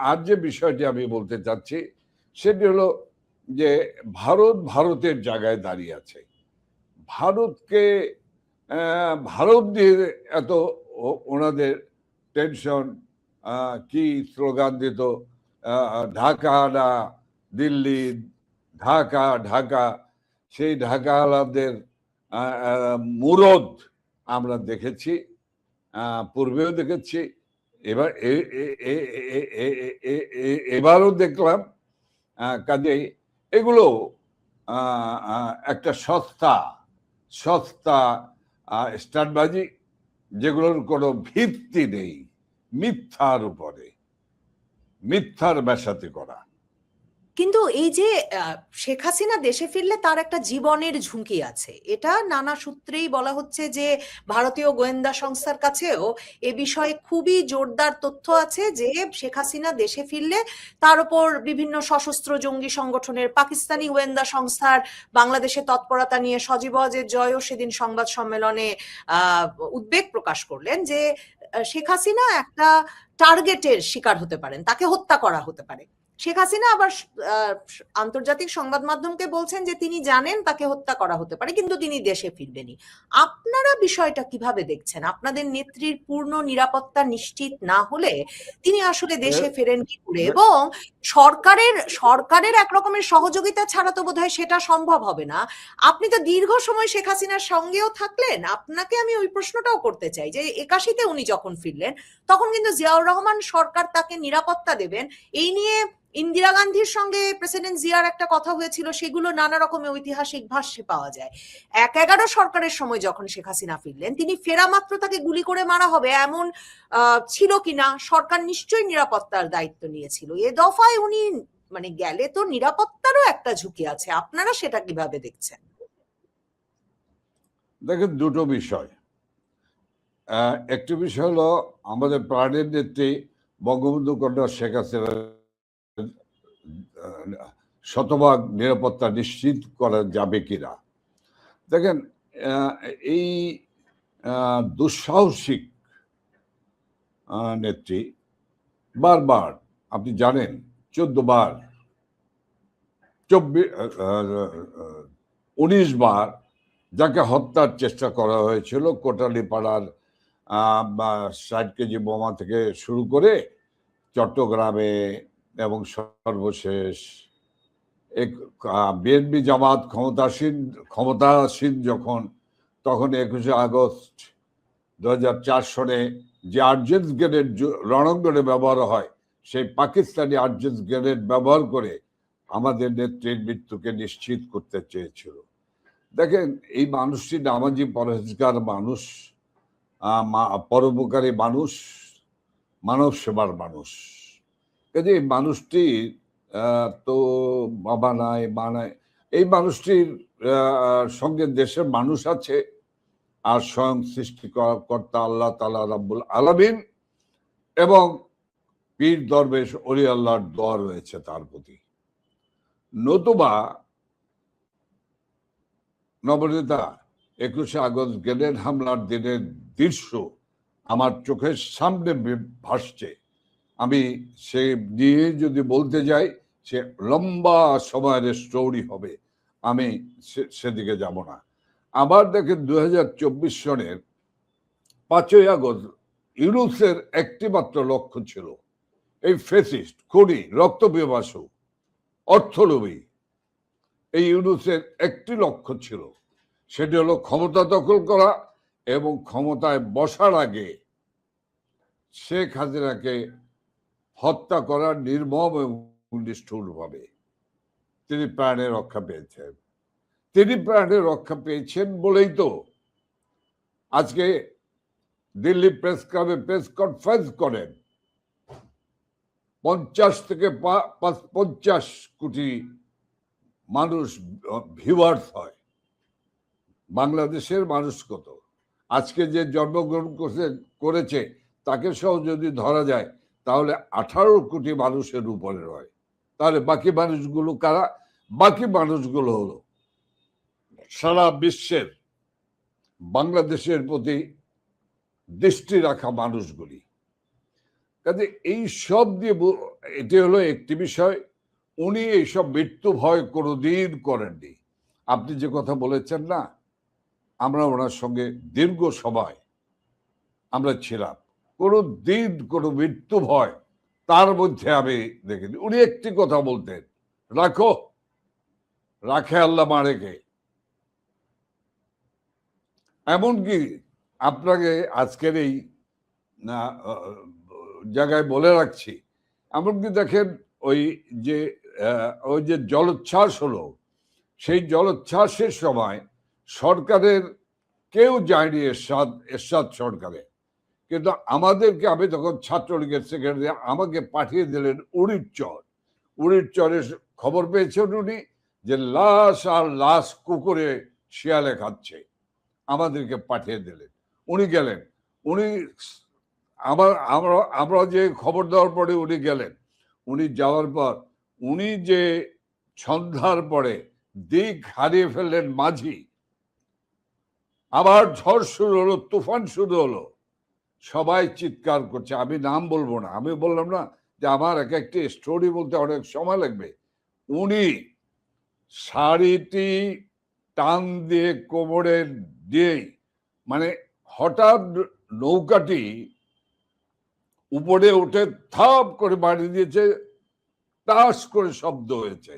আর যে বিষয়টি আমি বলতে চাচ্ছি সেটি হলো যে ভারতের জায়গায় দাঁড়িয়ে আছে। ভারত দিয়ে এত ওনাদের টেনশন, কি স্লোগান দিত, ঢাকা না দিল্লি, ঢাকা ঢাকা, সেই ঢাকাওয়ালাদের মুরদ আমরা দেখেছি, পূর্বেও দেখেছি, এবারও দেখলাম। কাজেই এগুলো একটা সস্তা স্টান্টবাজি, যেগুলোর কোনো ভিত্তি নেই, মিথ্যার উপরে মিথ্যার মেশাতে করা। কিন্তু এই যে শেখ হাসিনা দেশে ফিরলে তার একটা জীবনের ঝুঁকি আছে, এটা নানা সূত্রেই বলা হচ্ছে যে ভারতীয় গোয়েন্দা সংস্থার কাছেও এ বিষয়ে খুবই জোরদার তথ্য আছে যে শেখ হাসিনা দেশে ফিরলে তার উপর বিভিন্ন সশস্ত্র জঙ্গি সংগঠনের, পাকিস্তানি গোয়েন্দা সংস্থার বাংলাদেশে তৎপরতা নিয়ে সজীব ওয়াজেদ জয়ও সেদিন সংবাদ সম্মেলনে উদ্বেগ প্রকাশ করলেন যে শেখ হাসিনা একটা টার্গেটের শিকার হতে পারেন, তাকে হত্যা করা হতে পারে। শেখ হাসিনা আবার আন্তর্জাতিক সংবাদ মাধ্যমকে বলছেন যে তিনি জানেন তাকে হত্যা করা হতে পারে, কিন্তু তিনি দেশে ফিরবেনই। আপনারা বিষয়টা কিভাবে দেখছেন? আপনাদের নেত্রীর পূর্ণ নিরাপত্তা নিশ্চিত না হলে তিনি আসলে দেশে ফেরেন কি করে? এবং সরকারের একরকমের সহযোগিতা ছাড়া তো বোধহয় সেটা সম্ভব হবে না। আপনি তো দীর্ঘ সময় শেখ হাসিনার সঙ্গেও থাকলেন, আপনাকে আমি ওই প্রশ্নটাও করতে চাই যে 81-তে উনি যখন ফিরলেন তখন কিন্তু জিয়াউর রহমান সরকার তাকে নিরাপত্তা দেবেন এই নিয়ে ইন্দিরা গান্ধীর সঙ্গে প্রেসিডেন্ট জিয়ার একটা কথা হয়েছিল, সেগুলো নানা রকমের ঐতিহাসিক ভাষ্যে পাওয়া যায়। 11 সরকারের সময় যখন শেখ হাসিনা ফিরলেন, তিনি ফেরা মাত্র তাকে গুলি করে মারা হবে এমন ছিল কিনা? সরকার নিশ্চয়ই নিরাপত্তার দায়িত্ব নিয়েছিল। এ দফায় উনি মানে গেলে তো নিরাপত্তারও একটা ঝুঁকি আছে, আপনারা সেটা কিভাবে দেখছেন? দেখেন, দুটো বিষয়। একটি বিষয় হলো আমাদের প্রাণের নেত্রী বঙ্গবন্ধু কন্যা শেখ হাসিনা শতভাগ নিরাপত্তা নিশ্চিত করা যাবে কিনা। দেখেন, এই দুঃসাহসিক নেত্রী বারবার, আপনি জানেন 14 বার 19 বার যাকে হত্যার চেষ্টা করা হয়েছিল, কোটালীপাড়ার 60 কেজি বোমা থেকে শুরু করে চট্টগ্রামে, এবং সর্বশেষ বিএনপি জামাত ক্ষমতাসীন যখন, তখন 21শে আগস্ট 2004 সনে যে আর্জেন্স গ্রেনেড রণাঙ্গনে ব্যবহার হয়, সেই পাকিস্তানি আর্জেন্স গ্রেনেড ব্যবহার করে আমাদের নেত্রীর মৃত্যুকে নিশ্চিত করতে চেয়েছিল। দেখেন, এই মানুষটি নামাজি পরহেজগার মানুষ, পরোপকারী মানুষ, মানব সেবার মানুষ। এই মানুষটি তো বাবা নাই, মা নাই, এই মানুষটির সঙ্গে দেশের মানুষ আছে, আর স্বয়ং সৃষ্টিকর্তা আল্লাহ তাআলা রাব্বুল আলামিন এবং পীর দরবেশ ওলি আল্লাহর দোয়া রয়েছে তার প্রতি। নতুবা নবনেতা 21শে আগস্ট গ্রেনেড হামলার দিনের দৃশ্য আমার চোখের সামনে ভাসছে। আমি সে নিয়ে যদি বলতে যাই, সে লম্বা সময়ের স্টোরি হবে, আমি সেদিকে যাব না। আবার দেখেন, 2024 সনের 5ই আগস্ট ইউনূসের একটি মাত্র লক্ষ্য ছিল এই ফেসিস্ট, খুনি, রক্তপিপাসু, অর্থলোভী এই ইউনূসের একটি লক্ষ্য ছিল, সেটি হলো ক্ষমতা দখল করা এবং ক্ষমতায় বসার আগে শেখ হাসিনাকে হত্যা করা নির্মম এবং নিষ্ঠুরভাবে। তিনি প্রাণে রক্ষা পেয়েছেন। তিনি প্রাণে রক্ষা পেয়েছেন বলেই তো আজকে দিল্লি প্রেস ক্লাবে প্রেস কনফারেন্স করেন 50 থেকে 50 কোটি মানুষ ভিউয়ার্স হয়। বাংলাদেশের মানুষ কত আজকে যে জন্মগ্রহণ করেছে তাকে সহ যদি ধরা যায় তাহলে 18 কোটি মানুষের উপরে হয়। তাহলে বাকি মানুষগুলো কারা? বাকি মানুষগুলো হলো সারা বিশ্বের বাংলাদেশের প্রতি দৃষ্টি রাখা মানুষগুলি। কাজে এই সব দিয়ে এটি হলো একটি বিষয়। উনি এইসব মৃত্যু ভয় কোনোদিন করেননি। আপনি যে কথা বলেছেন না, আমরা ওনার সঙ্গে দীর্ঘ সময় আমরা ছিলাম, কোনো দিন কোনো মৃত্যু ভয় তার মধ্যে আমি দেখিনি। উনি একটি কথা বলতেন, রাখো, রাখে আল্লাহ মারেকে। এমনকি আপনাকে আজকের এই জায়গায় বলে রাখছি, এমনকি দেখেন ওই যে জলোচ্ছ্বাস হলো, সেই জলোচ্ছ্বাসের সময় সরকারের কেউ যায়নি, এরশাদ সরকারে, কিন্তু আমাদেরকে, আমি তখন ছাত্রলীগের সেক্রেটারি, আমাকে পাঠিয়ে দিলেন উড়িরচরের খবর পেয়েছেন উনি যে লাশ আর লাশ কুকুরে শিয়ালে খাচ্ছে, আমাদেরকে পাঠিয়ে দিলেন। উনি গেলেন, উনি আমরা যে খবর দেওয়ার পরে উনি গেলেন। উনি যাওয়ার পর উনি যে সন্ধ্যার পরে দিক হারিয়ে ফেললেন মাঝি, আবার ঝড় শুরু হলো, তুফান শুরু হলো, সবাই চিৎকার করছে। আমি নাম বলবো না, আমি বললাম না যে আমার এক একটি স্টোরি বলতে অনেক সময় লাগবে। উনি শাড়িটি টান দিয়ে কোমরে দিয়েই, মানে হঠাৎ নৌকাটি উপরে উঠে থাপ করে বাড়ি দিয়েছে, টাস করে শব্দ হয়েছে,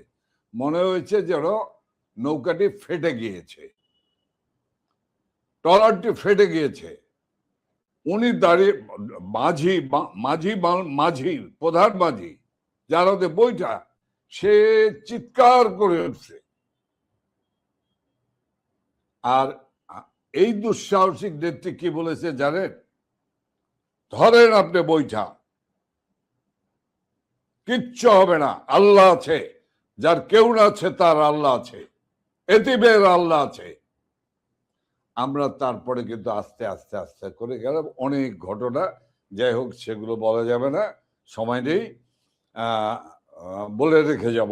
মনে হয়েছে যেন নৌকাটি ফেটে গিয়েছে, ট্রলারটি ফেটে গিয়েছে। উনি দাঁড়িয়ে, মাঝি প্রধান মাঝি যার হাতে বইটা, সে চিৎকার করে উঠছে। আর এই দুঃসাহসিক নেত্রী কি বলেছে জানেন? ধরেন আপনি বইটা, কিচ্ছু হবে না, আল্লাহ আছে, যার কেউ না আছে তার আল্লাহ আছে, এতিমের আল্লাহ আছে। আমরা তারপরে কিন্তু আস্তে আস্তে আস্তে করে গেলাম, অনেক ঘটনা, যাই হোক সেগুলো বলা যাবে না, সময় নেই, বলে রেখে যাব।